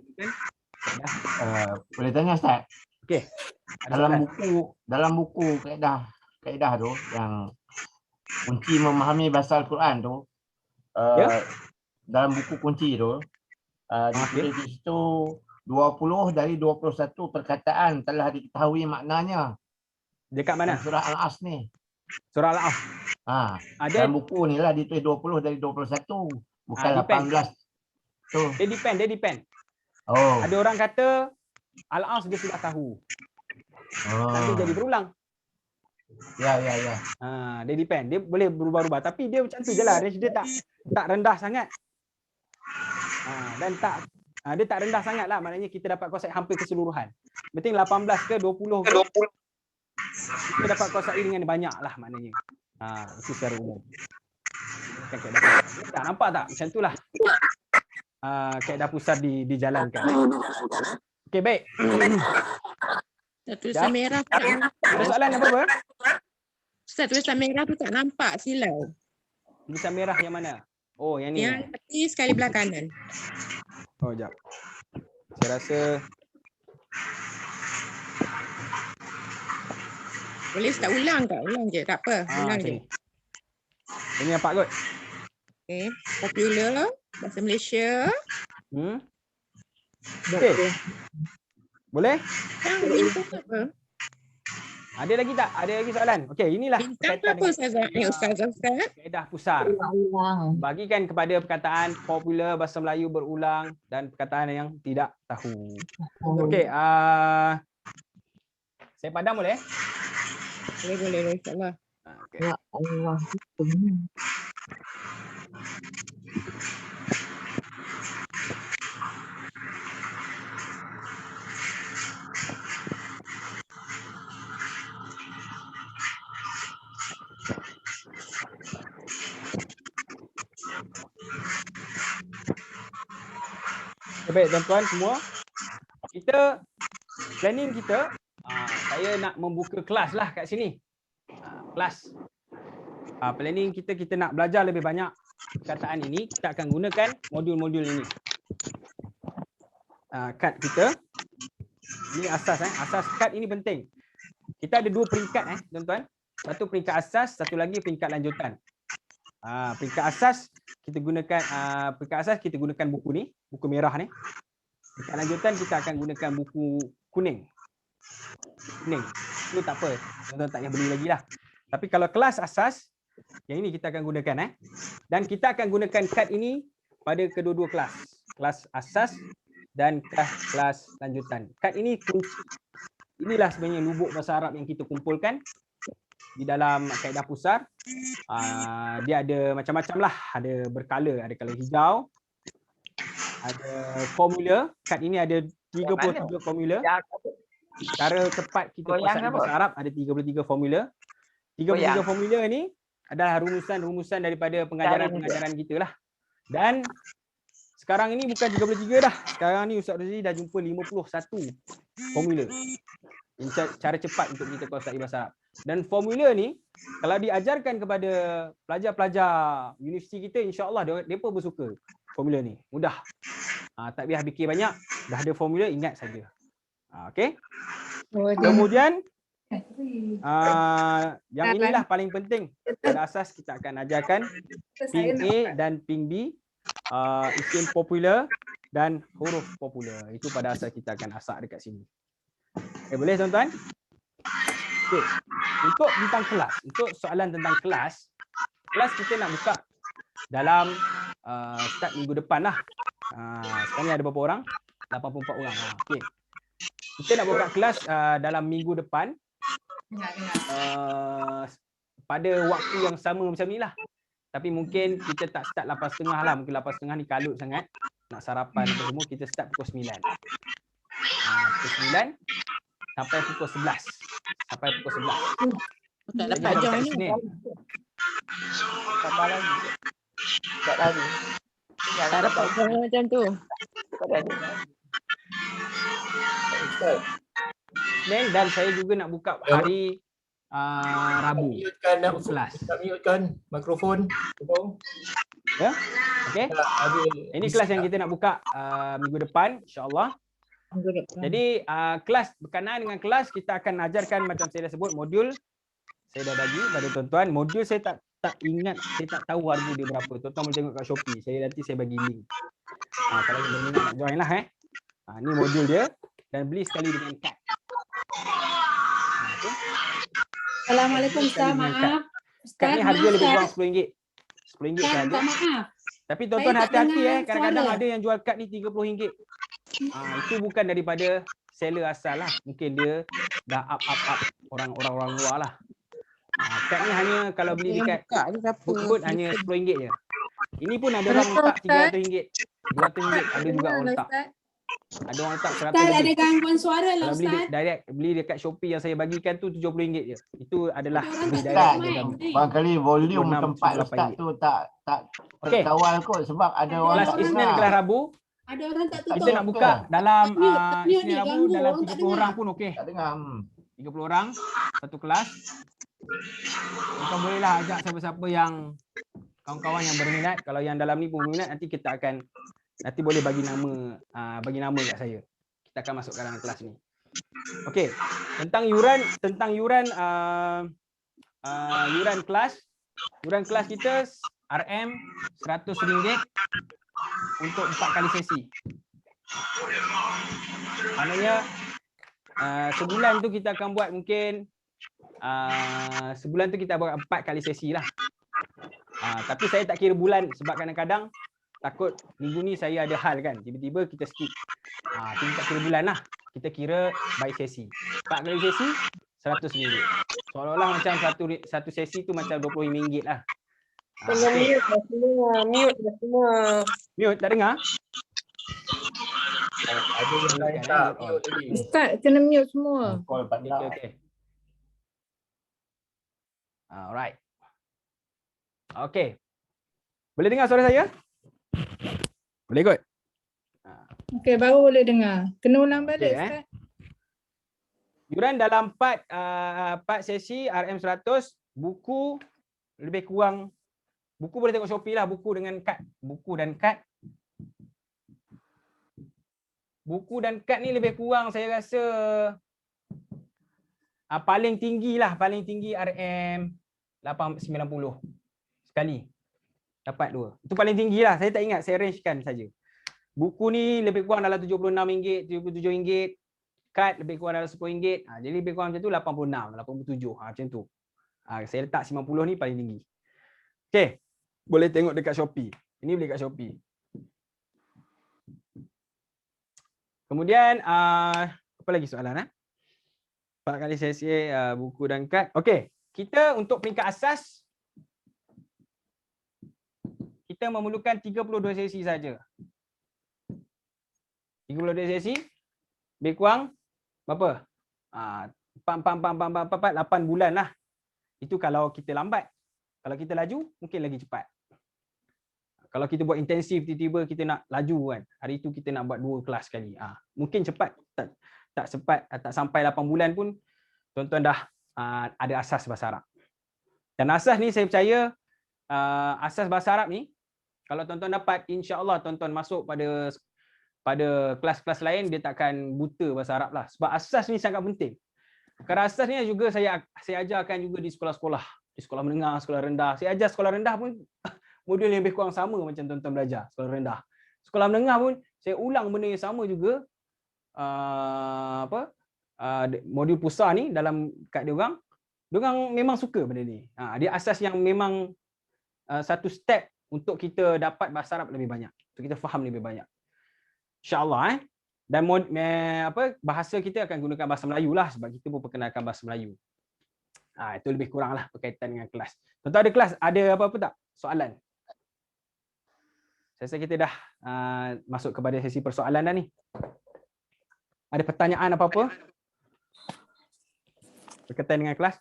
S3: Boleh tanya Ustaz?
S1: Okey. Ada soalan?
S3: Dalam buku kaedah tu yang kunci memahami bahasa Al-Quran tu,
S1: Ya?
S3: dalam buku kunci tu ditulis di situ 20 dari 21 perkataan telah diketahui maknanya.
S1: Dekat mana?
S3: Surah Al-As ni.
S1: Surah Al-As.
S3: Dalam buku ni lah ditulis 20 dari 21, bukan 18 tu.
S1: Dia depend.
S3: Oh.
S1: Ada orang kata Al-As dia sudah tahu. Nanti jadi berulang.
S3: Ya.
S1: Dia depend. Dia boleh berubah-ubah. Tapi dia macam tu je lah. Range dia tak rendah sangat. Dan dia tak rendah sangat lah. Maknanya kita dapat kuasai hampir keseluruhan. Penting 18 ke 20 ke. Kita dapat kuasai dengan banyak lah maknanya. Itu secara umum. Tak nampak tak? Macam tu lah. Kaedah pusat dijalankan. Okey, baik.
S4: Tulisan merah tu tak nampak.
S1: Ada soalan apa-apa?
S4: Ustaz, tulisan merah tu tak nampak silau.
S1: Tulisan merah yang mana? Oh, yang ni.
S4: Yang tepi sekali belah kanan.
S1: Oh, jap. Saya rasa
S4: Boleh Ustaz ulang tak? Ulang je, tak apa. Ulang je.
S1: Ini nampak kot.
S4: Okey. Popular, bahasa Malaysia.
S1: Okey. Boleh?
S4: Yang bintang apa?
S1: Ada lagi tak? Ada lagi soalan? Okey, inilah
S4: Bintang tu apa Ustazah? Ustazah.
S1: kaedah pusar. Bagikan kepada perkataan popular bahasa Melayu berulang dan perkataan yang tidak tahu. Okey, saya padam boleh?
S4: Boleh insya-Allah.
S1: Okay.
S2: Ya Allah.
S1: Baik tuan-tuan semua, planning kita, saya nak membuka kelas lah kat sini. Kelas. Planning kita nak belajar lebih banyak perkataan ini. Kita akan gunakan modul-modul ini. Kad kita. Ini asas. Asas kad ini penting. Kita ada dua peringkat tuan-tuan. Satu peringkat asas, satu lagi peringkat lanjutan. Peringkat asas kita gunakan buku ni, buku merah ni. Peringkat lanjutan kita akan gunakan buku kuning. Itu tak apa, tuan-tuan tak payah beli lagi lah. Tapi kalau kelas asas, yang ini kita akan gunakan dan kita akan gunakan kad ini pada kedua-dua kelas. Kelas asas dan kelas lanjutan. Kad ini kunci. Inilah sebenarnya lubuk bahasa Arab yang kita kumpulkan di dalam kaedah pusar. Dia ada macam-macam lah. Ada berkala, ada kala hijau. Ada formula. Kad ini ada 33 formula. Cara cepat kita kuasai bahasa Arab ada 33 formula. 33 formula ni adalah rumusan-rumusan daripada pengajaran-pengajaran kita lah. Dan sekarang ini bukan 33 dah. Sekarang ni Ustaz Razli dah jumpa 51 formula. Cara cepat untuk kita kuasai bahasa Arab. Dan formula ni kalau diajarkan kepada pelajar-pelajar universiti kita, insya-Allah depa bersuka formula ni. Mudah. Tak payah fikir banyak, dah ada formula, ingat saja. Okey. Kemudian yang inilah paling penting. Pada asas kita akan ajarkan ping A dan ping B, isim popular dan huruf popular. Itu pada asas kita akan asak dekat sini. Boleh tuan-tuan? Okey. Untuk tentang kelas, untuk soalan tentang kelas kita nak buka dalam start minggu depan lah. Sekarang ni ada berapa orang? 84 orang. Okey. Kita nak buka kelas dalam minggu depan. Pada waktu yang sama macam ni lah. Tapi mungkin kita tak start 8.30 lah. Mungkin 8.30 ni kalut sangat. Nak sarapan apa semua, kita start pukul 9. Pukul 9 sampai pukul 11. Tak
S4: dapat jam ni. Tak dapat jam macam tu.
S1: Dan saya juga nak buka hari Rabu.
S5: Mute-kan mikrofon.
S1: Ya. Okey. Ini kelas yang kita nak buka minggu depan, insya-Allah. Jadi kelas berkenaan dengan kelas kita akan ajarkan macam saya dah sebut modul. Saya dah bagi pada tuan-tuan. Modul saya tak ingat, saya tak tahu harga dia berapa. Tuan-tuan boleh tengok kat Shopee. Nanti saya bagi link. Kalau yang berminat nak join lah ni modul dia dan beli sekali dengan kad.
S6: Assalamualaikum Ustaz, maaf.
S1: Kad ni harga lebih kurang RM10. RM10
S6: Ustaz,
S1: sahaja.
S6: minta maaf.
S1: Tapi tuan-tuan
S6: Saya tak
S1: hati-hati
S6: dengar
S1: kadang-kadang
S6: suara.
S1: ada yang jual kad ni RM30. Itu bukan daripada seller asal lah. Mungkin dia dah up orang luar lah. Kad ni hanya kalau beli dekat Goodwood hanya RM10 je. Ini pun ada orang letak RM300, RM200, ada juga orang letak. Ada orang letak RM100.
S6: Ustaz, ada gangguan suara lah
S1: Kalau beli
S6: Ustaz.
S1: direct, beli dekat Shopee yang saya bagikan tu RM70 je. Itu adalah
S6: Orang
S1: beli
S6: tak
S1: direct
S6: tahu
S1: je
S6: main.
S1: kami.
S3: Barangkali volume
S1: 26,
S3: tempat
S1: 98
S3: Ustaz tu tak
S1: Okey.
S3: terkawal kot sebab ada orang
S1: Kelas
S3: tak
S1: Isnin
S3: dengar.
S1: dan kelas Rabu,
S6: Ada orang tak tutup.
S1: kita nak buka dalam
S6: Mute
S1: Isnin
S6: ni,
S1: Rabu
S6: ganggu,
S1: dalam
S6: orang tak
S1: 30
S6: dengar.
S1: orang pun okey.
S3: Tak dengar.
S1: 30 orang satu kelas. Tuan bolehlah ajak siapa-siapa yang kawan-kawan yang berminat. Kalau yang dalam ni pun berminat, nanti kita akan boleh bagi nama kat saya. Kita akan masuk dalam kelas ni. Okey, tentang yuran kelas. Yuran kelas kita RM RM100 untuk 4 kali sesi. Maknanya sebulan tu kita akan buat mungkin sebulan tu kita buat 4 kali sesi lah. Tapi saya tak kira bulan sebab kadang-kadang takut minggu ni saya ada hal kan, tiba-tiba kita skip. Kita tak kira bulan lah, kita kira by sesi. 4 kali sesi RM100. Seolah-olah macam satu sesi tu macam RM25 lah. Okay.
S2: Mute dah semua.
S1: Mute, tak dengar?
S5: Ada yang lain tak mute lagi.
S2: Ustaz, kena mute semua.
S3: Call pandang.
S1: Okay. Alright. Okay. Boleh dengar suara saya? Boleh kot?
S2: Okey, baru boleh dengar. Kena ulang balik,
S1: Okey,
S2: Ustaz.
S1: Yuran dalam 4 sesi RM100, buku lebih kurang, buku boleh tengok Shopee lah, buku dengan kad. Buku dan kad. Buku dan kad ni lebih kurang saya rasa paling tinggi RM890 sekali. Dapat 2. Itu paling tinggi lah, saya tak ingat, saya rangekan saja. Buku ni lebih kurang dalam RM76, RM77. Kad lebih kurang dalam RM10. Jadi lebih kurang macam tu 86, 87. Macam tu. Saya letak 90 ni paling tinggi. Okey. Boleh tengok dekat Shopee. Ini boleh dekat Shopee. Kemudian apa lagi soalan 4 kali sesi buku dan kad. Okey. Kita untuk peringkat asas kita memerlukan 32 sesi saja. 32 sesi lebih kurang berapa? 8 bulan lah. Itu kalau kita lambat. Kalau kita laju, mungkin lagi cepat. Kalau kita buat intensif, tiba-tiba kita nak laju kan. Hari itu kita nak buat 2 kelas sekali. Mungkin cepat. Tak sampai 8 bulan pun, tuan-tuan dah ada asas bahasa Arab. Dan asas ni saya percaya, asas bahasa Arab ni, kalau tuan-tuan dapat, insya-Allah tuan-tuan masuk pada kelas-kelas lain, dia takkan buta bahasa Arab lah. Sebab asas ni sangat penting. Perkara asas ni juga saya ajarkan juga di sekolah-sekolah. Di sekolah menengah, sekolah rendah. Saya ajar sekolah rendah pun modul yang lebih kurang sama macam tuan-tuan belajar sekolah rendah. Sekolah menengah pun saya ulang benda yang sama juga. Modul pusar ni dalam kat dia orang memang suka benda ni. Dia asas yang memang satu step untuk kita dapat bahasa Arab lebih banyak. Untuk kita faham lebih banyak. InsyaAllah dan bahasa kita akan gunakan bahasa Melayu lah sebab kita pun perkenalkan bahasa Melayu. Itu lebih kurang lah berkaitan dengan kelas. Tuan-tuan ada kelas, ada apa-apa tak? Soalan? Saya rasa kita dah masuk kepada sesi persoalan dah ni. Ada pertanyaan apa-apa berkaitan dengan kelas?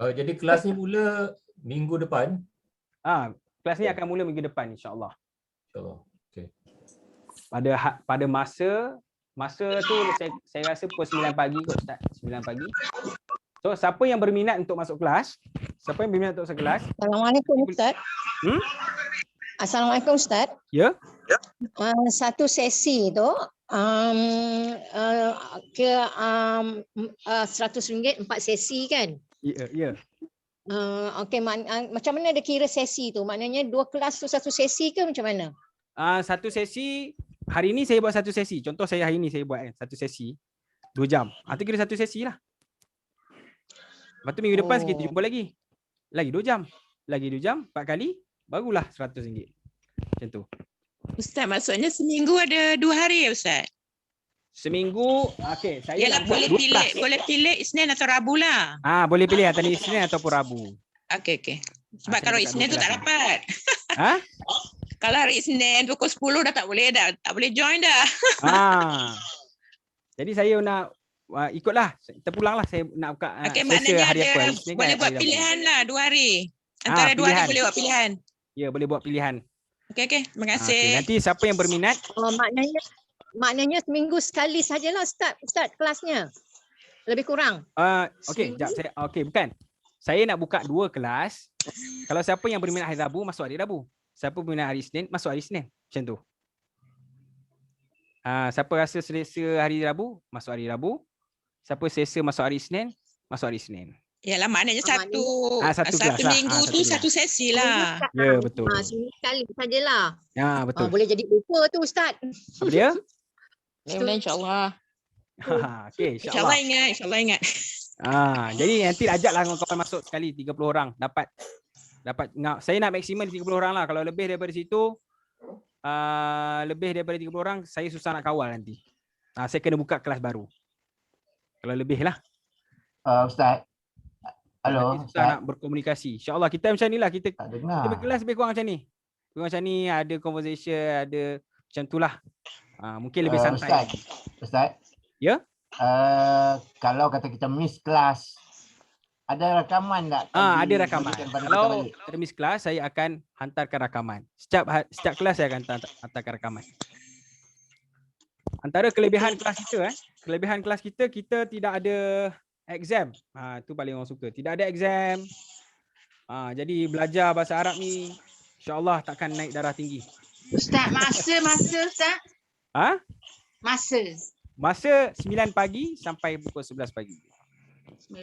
S5: Jadi kelas ni mula minggu depan?
S1: Kelas ni akan mula minggu depan insya-Allah.
S5: InsyaAllah. Okay.
S1: Pada masa tu saya rasa pukul 9 pagi kot Ustaz. 9 pagi. So siapa yang berminat untuk masuk kelas? Siapa yang berminat untuk masuk kelas?
S7: Assalamualaikum Ustaz. Assalamualaikum Ustaz.
S1: Ya.
S7: Satu sesi tu ke RM100 4 sesi kan?
S1: Ya.
S7: Okey, macam mana dia kira sesi tu? Maknanya 2 kelas tu satu sesi ke macam mana?
S1: Satu sesi, hari ni saya buat satu sesi. Contoh saya hari ni saya buat satu sesi 2 jam. Itu kira satu sesi lah. Lepas tu minggu depan kita jumpa lagi. Lagi 2 jam. Lagi 2 jam, 4 kali, barulah RM100. Macam tu.
S4: Ustaz, maksudnya seminggu ada 2 hari ya Ustaz?
S1: Seminggu, okey, saya
S4: Yalah,
S1: nak buat
S4: boleh pilih Isnin atau Rabu lah.
S1: boleh pilih antara Isnin ataupun Rabu.
S4: Okey. Sebab
S1: saya
S4: kalau
S1: buka
S4: Isnin
S1: 2
S4: tu tak
S1: kelas.
S4: dapat.
S1: Ha?
S4: Kalau hari Isnin pukul 10 dah tak boleh join dah.
S1: Jadi saya nak ikutlah, terpulang lah saya nak buka
S4: Okey,
S1: sesi
S4: maknanya
S1: hari apa?
S4: ada
S1: Isnin kan,
S4: boleh buat
S1: hari Rabu.
S4: pilihan lah 2 hari. Antara 2 hari
S1: pilihan.
S4: boleh buat pilihan.
S1: Ya, boleh buat pilihan.
S4: Okey, terima
S1: Okey,
S4: kasih.
S1: nanti siapa yang berminat,
S7: Maknanya seminggu sekali sajalah Ustaz kelasnya. Lebih kurang.
S1: okey, jap saya bukan. Saya nak buka 2 kelas. Kalau siapa yang berminat hari Rabu, masuk hari Rabu. Siapa berminat hari Isnin, masuk hari Isnin. Macam tu. Siapa rasa selesa hari Rabu, masuk hari Rabu. Siapa selesa masuk hari Isnin, masuk hari Isnin.
S4: Yalah, maknanya satu
S1: satu kelas lah.
S4: minggu tu
S1: Satu
S4: satu sesi lah.
S1: Ya, betul.
S7: Seminggu sekali sajalah.
S1: Ya, betul.
S7: Boleh jadi lupa tu Ustaz.
S1: Apa dia?
S4: Boleh, insyaAllah.
S1: Okey, insya-Allah.
S4: InsyaAllah ingat.
S1: Jadi nanti ajaklah kawan-kawan masuk sekali 30 orang dapat saya nak maksimum 30 orang lah. Kalau lebih daripada situ lebih daripada 30 orang saya susah nak kawal nanti. Saya kena buka kelas baru. Kalau lebih lah.
S3: Ustaz. Halo,
S1: nanti susah nak berkomunikasi. InsyaAllah kita macam ni lah, kita berkelas lebih kurang macam ni. Macam ni ada conversation, ada macam tu lah. Mungkin lebih santai.
S3: Ustaz.
S1: Ya?
S3: Kalau kata kita miss kelas, ada rakaman tak?
S1: Ada rakaman. Kalau ada miss kelas, saya akan hantarkan rakaman. Setiap kelas saya akan hantarkan rakaman. Antara kelebihan kelas kita, kita tidak ada exam. Itu paling orang suka. Tidak ada exam. Jadi belajar bahasa Arab ni insya-Allah takkan naik darah tinggi.
S6: Ustaz, masa Ustaz?
S1: Masa 9 pagi sampai pukul 11 pagi. 9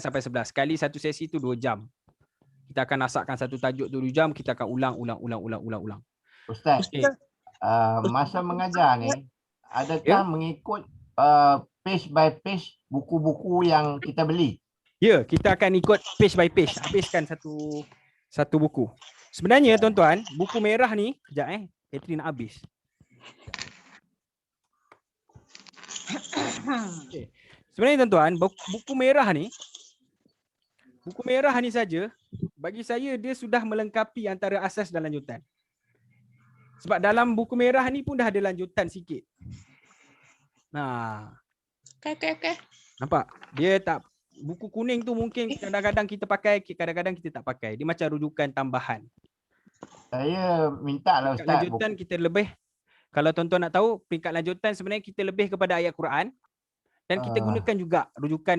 S1: sampai 11. Sekali satu sesi tu 2 jam. Kita akan nasakkan satu tajuk tu 2 jam, kita akan ulang.
S3: Ustaz, masa mengajar ni, adakah mengikut page by page buku-buku yang kita beli?
S1: Ya, kita akan ikut page by page. Habiskan satu buku. Sebenarnya tuan-tuan, buku merah ni, sekejap bateri nak habis. Okay. Sebenarnya tuan-tuan, buku merah ni saja bagi saya dia sudah melengkapi antara asas dan lanjutan. Sebab dalam buku merah ni pun dah ada lanjutan sikit.
S4: Okay.
S1: Nampak? Dia tak, buku kuning tu mungkin kadang-kadang kita pakai, kadang-kadang kita tak pakai. Dia macam rujukan tambahan.
S3: Saya minta lah Ustaz.
S1: Lanjutan kita lebih, kalau tuan-tuan nak tahu, peringkat lanjutan sebenarnya kita lebih kepada ayat Quran. Dan kita gunakan juga rujukan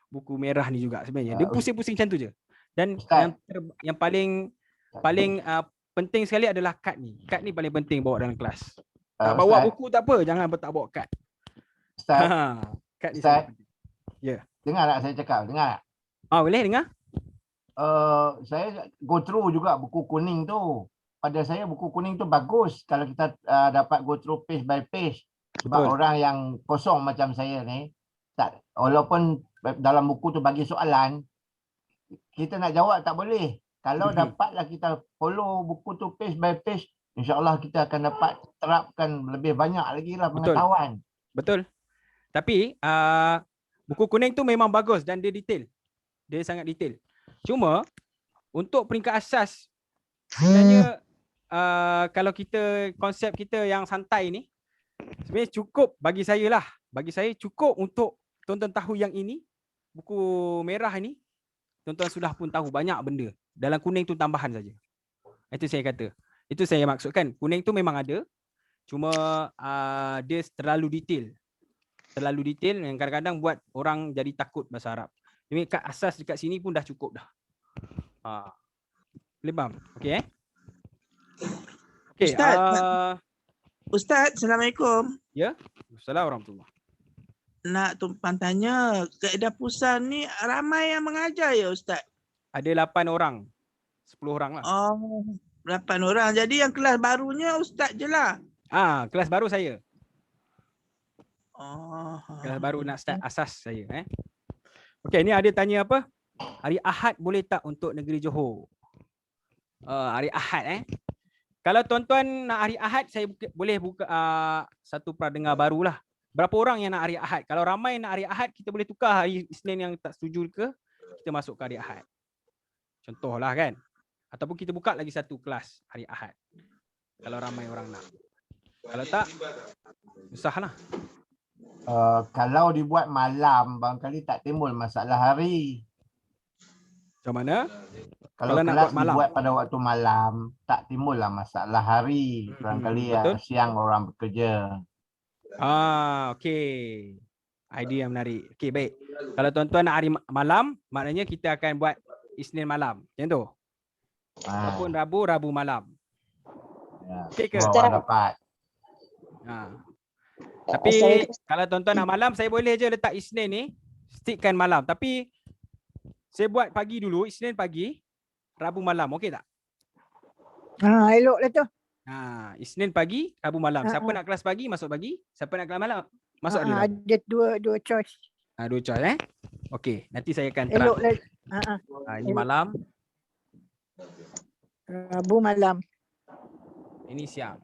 S1: buku merah ni juga sebenarnya. Dia pusing-pusing macam tu je. Dan yang paling penting sekali adalah kad ni. Kad ni paling penting bawa dalam kelas. Tak bawa buku tak apa, jangan tak bawa kad.
S3: Ustaz,
S1: kad ni
S3: Ustaz,
S1: ya.
S3: Dengar tak saya cakap? Dengar tak?
S1: Boleh dengar?
S3: Saya go through juga buku kuning tu. Pada saya buku kuning tu bagus kalau kita dapat go through page by page. Sebab orang yang kosong macam saya ni, walaupun dalam buku tu bagi soalan, kita nak jawab tak boleh. Kalau dapatlah kita follow buku tu page by page, insya-Allah kita akan dapat terapkan lebih banyak lagi lah pengetahuan.
S1: Betul. Tapi buku kuning tu memang bagus dan dia detail. Dia sangat detail. Cuma untuk peringkat asas sebenarnya kalau kita konsep kita yang santai ni sebenarnya cukup bagi saya lah. Bagi saya cukup untuk tuan-tuan tahu yang ini, buku merah ni, tuan-tuan sudah pun tahu banyak benda. Dalam kuning tu tambahan saja. Itu saya kata. Itu saya maksudkan. Kuning tu memang ada. Cuma dia terlalu detail. Terlalu detail yang kadang-kadang buat orang jadi takut bahasa Arab. Jadi kat asas dekat sini pun dah cukup dah. Boleh faham? Okey Okey,
S8: Ustaz, Ustaz, Assalamualaikum.
S1: Assalamualaikum warahmatullahi.
S8: Nak tumpang tanya, kaedah pusat ni ramai yang mengajar ya Ustaz?
S1: Ada 8 orang. 10 orang lah.
S8: Oh, 8 orang. Jadi yang kelas barunya Ustaz je lah.
S1: Kelas baru saya.
S8: Oh.
S1: Kelas baru nak start asas saya. Okey, ni ada tanya apa? Hari Ahad boleh tak untuk negeri Johor? Hari Ahad Kalau tuan-tuan nak hari Ahad, saya boleh buka satu pradengar barulah. Berapa orang yang nak hari Ahad? Kalau ramai nak hari Ahad, kita boleh tukar hari Isnin yang tak setuju ke, kita masuk ke hari Ahad. Contohlah kan. Ataupun kita buka lagi satu kelas hari Ahad. Kalau ramai orang nak. Kalau tak, susahlah.
S3: Kalau dibuat malam, barangkali tak timbul masalah hari.
S1: Macam mana?
S3: Kalau
S1: nak
S3: kelas
S1: buat malam,
S3: dibuat pada waktu malam, tak timbullah masalah hari. Barangkali
S1: betul.
S3: siang orang bekerja.
S1: Okey. Idea yang menarik. Okey, baik. Kalau tuan-tuan nak hari malam, maknanya kita akan buat Isnin malam. Macam tu. Ataupun Rabu malam.
S3: Ya.
S1: Okey ke?
S3: Semua orang dapat.
S1: Tapi kalau tuan-tuan nak malam, saya boleh je letak Isnin ni, stickkan malam. Tapi saya buat pagi dulu, Isnin pagi, Rabu malam. Okey tak?
S2: Eloklah tu.
S1: Isnin pagi, Rabu malam. Siapa nak kelas pagi, masuk pagi. Siapa nak kelas malam, masuk hari Rabu.
S2: Ada dua choice.
S1: Dua choice Okey, nanti saya akan terang.
S2: Eloklah.
S1: Ini malam,
S2: Rabu malam.
S1: ini siang.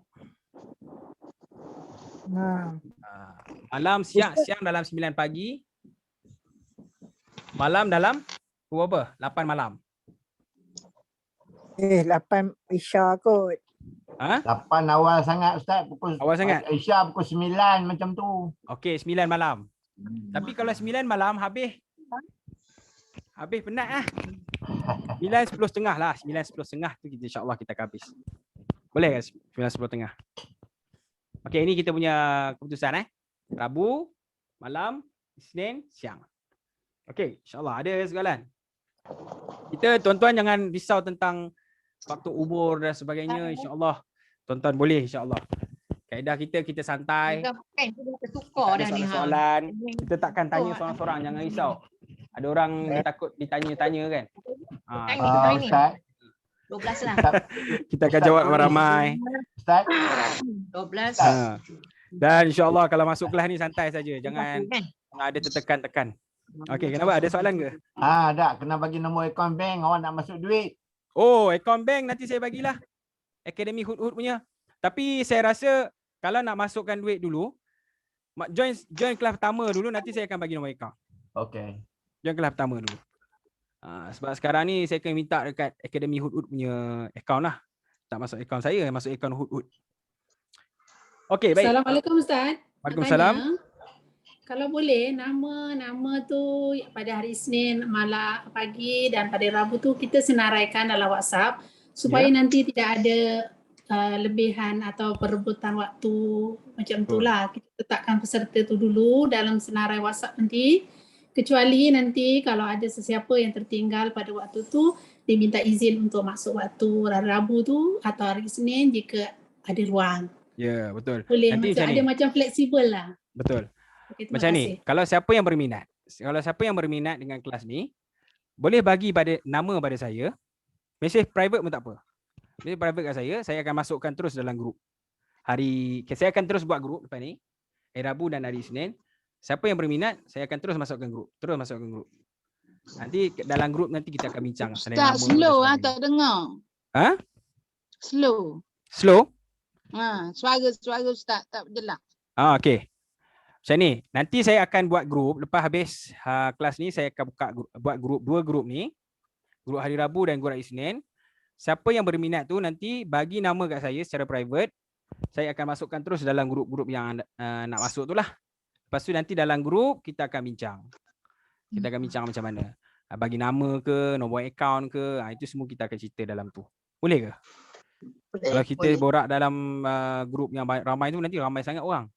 S2: Ha.
S1: Malam, siang dalam 9 pagi. Malam dalam berapa? 8 malam.
S2: 8 Isya kot.
S3: 8 awal sangat Ustaz.
S1: Awal sangat?
S3: Isya pukul 9 macam tu.
S1: Okey, 9 malam. Tapi kalau 9 malam habis penat lah. 9, 10.30 lah. 9, 10.30 tu kita insya-Allah kita akan habis. Boleh ke 9, 10.30? Okey, ini kita punya keputusan Rabu malam, Isnin siang. Okey, insya-Allah ada soalan. Kita tuan-tuan jangan risau tentang faktor umur dan sebagainya, insya-Allah. Tuan-tuan boleh insya-Allah. Kaedah kita santai.
S6: Tertukar
S1: Ada
S6: dah ni.
S1: soalan-soalan, kita takkan tanya seorang-seorang, jangan risau. Ada orang dia takut ditanya-tanya kan.
S3: Ustaz,
S6: 12 lah.
S1: Kita akan jawab ramai.
S3: Ustaz,
S6: 12.
S1: Dan insya-Allah kalau masuk kelas ni santai saja, jangan ada tertekan-tekan. Okey, kenapa? Ada soalan ke?
S3: ada kena bagi nombor akaun bank awak nak masuk duit.
S1: Akaun bank nanti saya bagilah. Akademi Hud punya. Tapi saya rasa kalau nak masukkan duit dulu, join kelas pertama dulu, nanti saya akan bagi nombor akaun.
S3: Okey.
S1: Join kelas pertama dulu. Sebab sekarang ni saya akan minta dekat Akademi Hud punya akaun lah. Tak masuk akaun saya, masuk akaun Hud. Okey, baik.
S2: Assalamualaikum Ustaz.
S1: Waalaikumsalam.
S2: Kalau boleh nama tu pada hari Isnin malam pagi dan pada Rabu tu kita senaraikan dalam WhatsApp supaya nanti tidak ada lebihan atau perebutan waktu macam itulah. Kita letakkan peserta tu dulu dalam senarai WhatsApp nanti. Kecuali nanti kalau ada sesiapa yang tertinggal pada waktu tu, dia minta izin untuk masuk waktu hari Rabu tu atau hari Isnin jika ada ruang.
S1: Ya, betul.
S2: Boleh
S1: Nanti
S2: macam ada macam fleksibel lah.
S1: Betul.
S2: Okay, terima
S1: Macam
S2: kasih.
S1: ni, kalau siapa yang berminat dengan kelas ni, boleh bagi nama pada saya. Mesej private pun tak apa. Mesej private kat saya akan masukkan terus dalam grup. Saya akan terus buat grup lepas ni. Hari Rabu dan hari Isnin. Siapa yang berminat, saya akan terus masukkan grup. Nanti dalam grup nanti kita akan bincang.
S6: Ustaz, slow tak dengar. Slow. Suara Ustaz tak jelas.
S1: Okey. Macam ni, nanti saya akan buat grup lepas habis kelas ni, saya akan buat grup, 2 grup ni. Grup hari Rabu dan grup hari Isnin. Siapa yang berminat tu nanti bagi nama kat saya secara private. Saya akan masukkan terus dalam grup-grup yang nak masuk tu lah. Lepas tu nanti dalam grup kita akan bincang. Kita akan bincang macam mana. Bagi nama ke, nombor akaun ke, itu semua kita akan cerita dalam tu. Boleh ke? Kalau kita borak dalam grup yang ramai tu, nanti ramai sangat orang.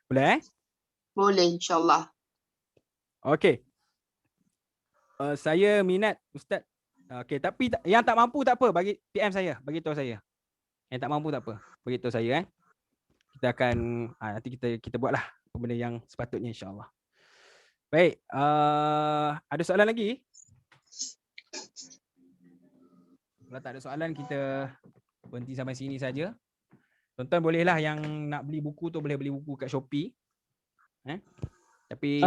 S1: Boleh
S6: Boleh, insyaAllah.
S1: Okey. Saya minat Ustaz Okey, tapi yang tak mampu tak apa, bagi PM saya, bagi tahu saya. Yang tak mampu tak apa, bagi tahu saya Kita akan nanti kita buatlah benda yang sepatutnya insya-Allah. Baik, ada soalan lagi? Kalau tak ada soalan kita berhenti sampai sini saja. Tuan-tuan bolehlah yang nak beli buku tu boleh beli buku kat Shopee. Tapi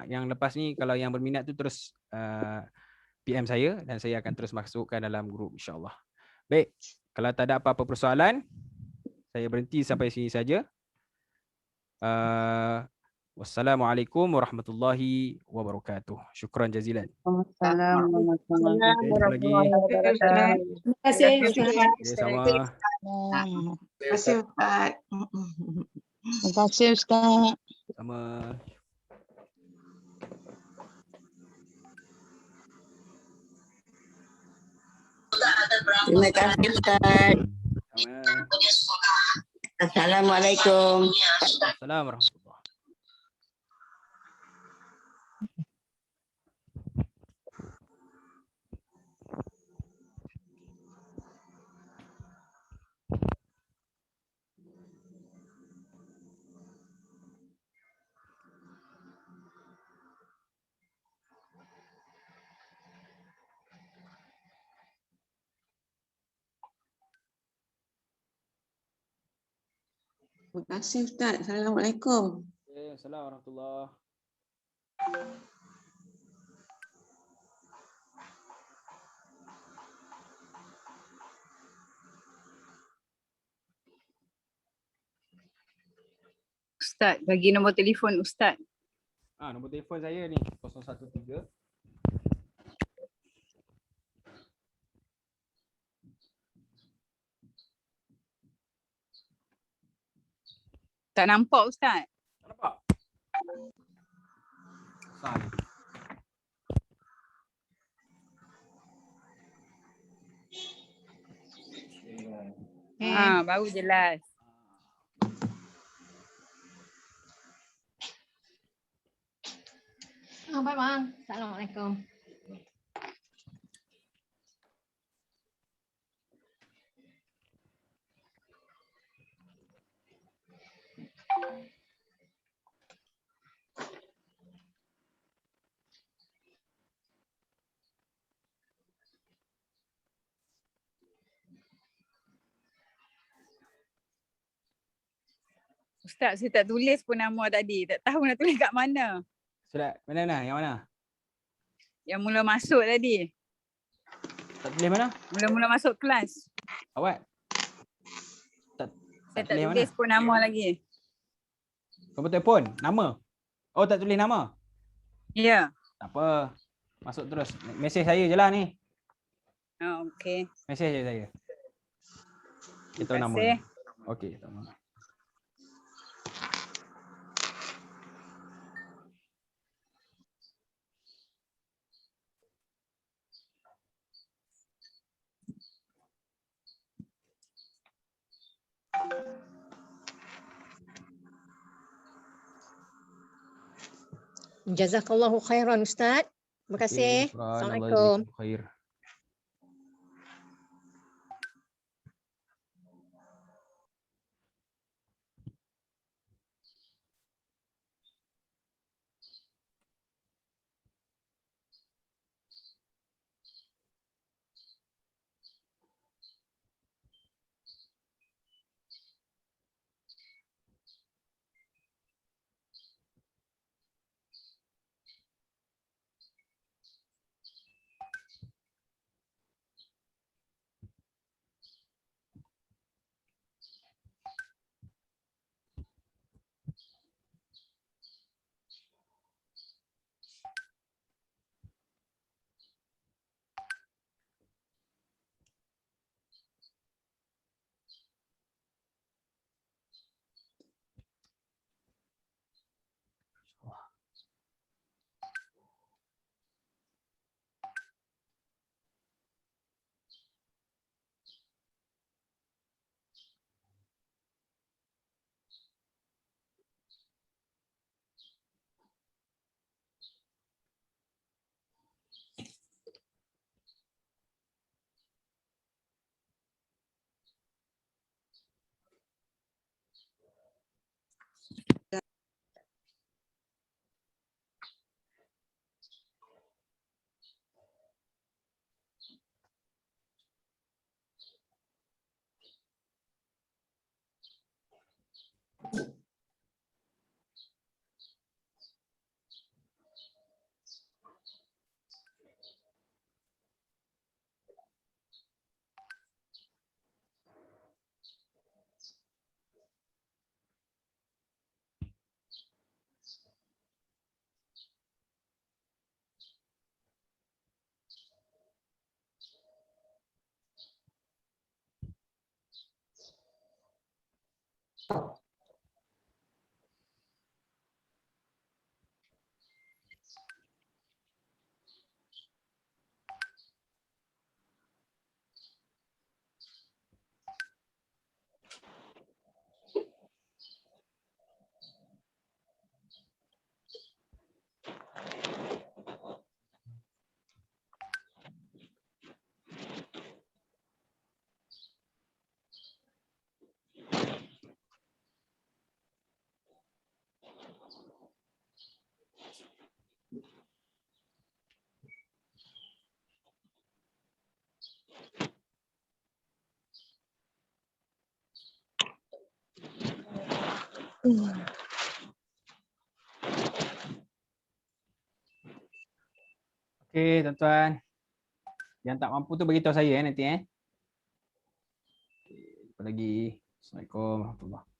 S1: yang lepas ni kalau yang berminat tu terus PM saya dan saya akan terus masukkan dalam grup insya-Allah. Baik, kalau tak ada apa-apa persoalan, saya berhenti sampai sini saja. Wassalamualaikum warahmatullahi wabarakatuh. Syukran jazilan.
S6: Assalamualaikum
S2: Terima kasih Ustaz.
S1: Sama.
S6: Terima kasih Ustaz. Terima kasih Ustaz.
S1: Sama.
S6: Terima kasih Ustaz. Assalamualaikum.
S1: Assalamualaikum warahmatullahi.
S6: Terima kasih Ustaz. Assalamualaikum.
S1: Assalamualaikum warahmatullahi.
S6: Ustaz, bagi nombor telefon Ustaz.
S1: Nombor telefon saya ni 013.
S6: Tak nampak Ustaz.
S1: Nampak? Salah.
S6: Baru jelas.
S7: Baik, Mak. Assalamualaikum.
S6: Ustaz, saya tak tulis pun nama tadi. Tak tahu nak tulis kat mana.
S1: Surat mana? Yang mana?
S6: Yang mula masuk tadi.
S1: Tak tulis mana?
S6: Mula-mula masuk kelas.
S1: Awak?
S6: Saya tak tulis pun nama lagi.
S1: Nombor telefon? Nama? Oh, tak tulis nama?
S6: Ya.
S1: Tak apa. Masuk terus. Mesej saya je lah ni.
S6: Okey.
S1: Mesej je saya. Kita tahu
S6: Terima
S1: nama.
S6: kasih.
S1: Okey, tahu nama.
S7: Jazakallahu khairan Ustaz. Terima kasih. Assalamualaikum.
S1: Khair. Okey, tuan-tuan. Yang tak mampu tu beritahu saya nanti Apa lagi? Assalamualaikum warahmatullahi.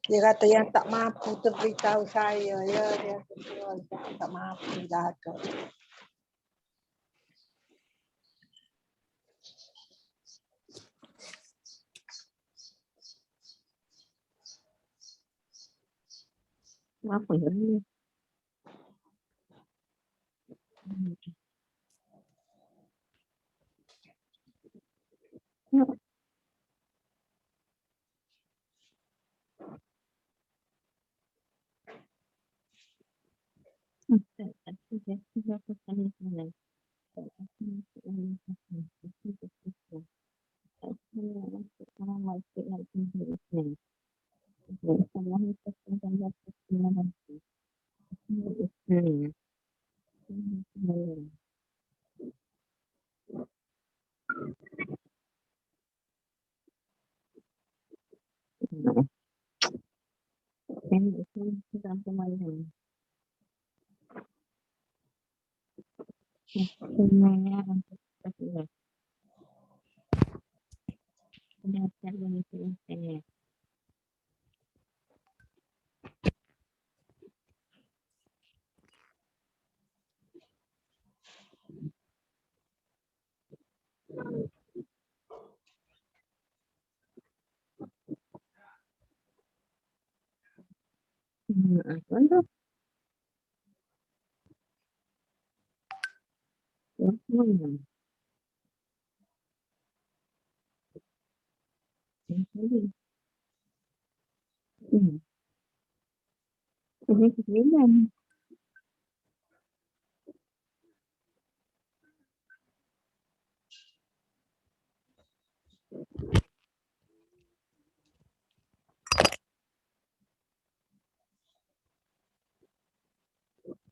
S9: Dia kata yang tak mampu tu beritahu saya. Ya, dia betul. Tak mampu dah tu.
S4: Apa ya?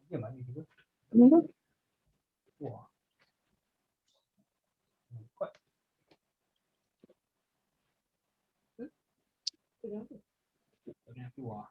S1: Dia mana juga? Wah. Kuat. Dia keluar.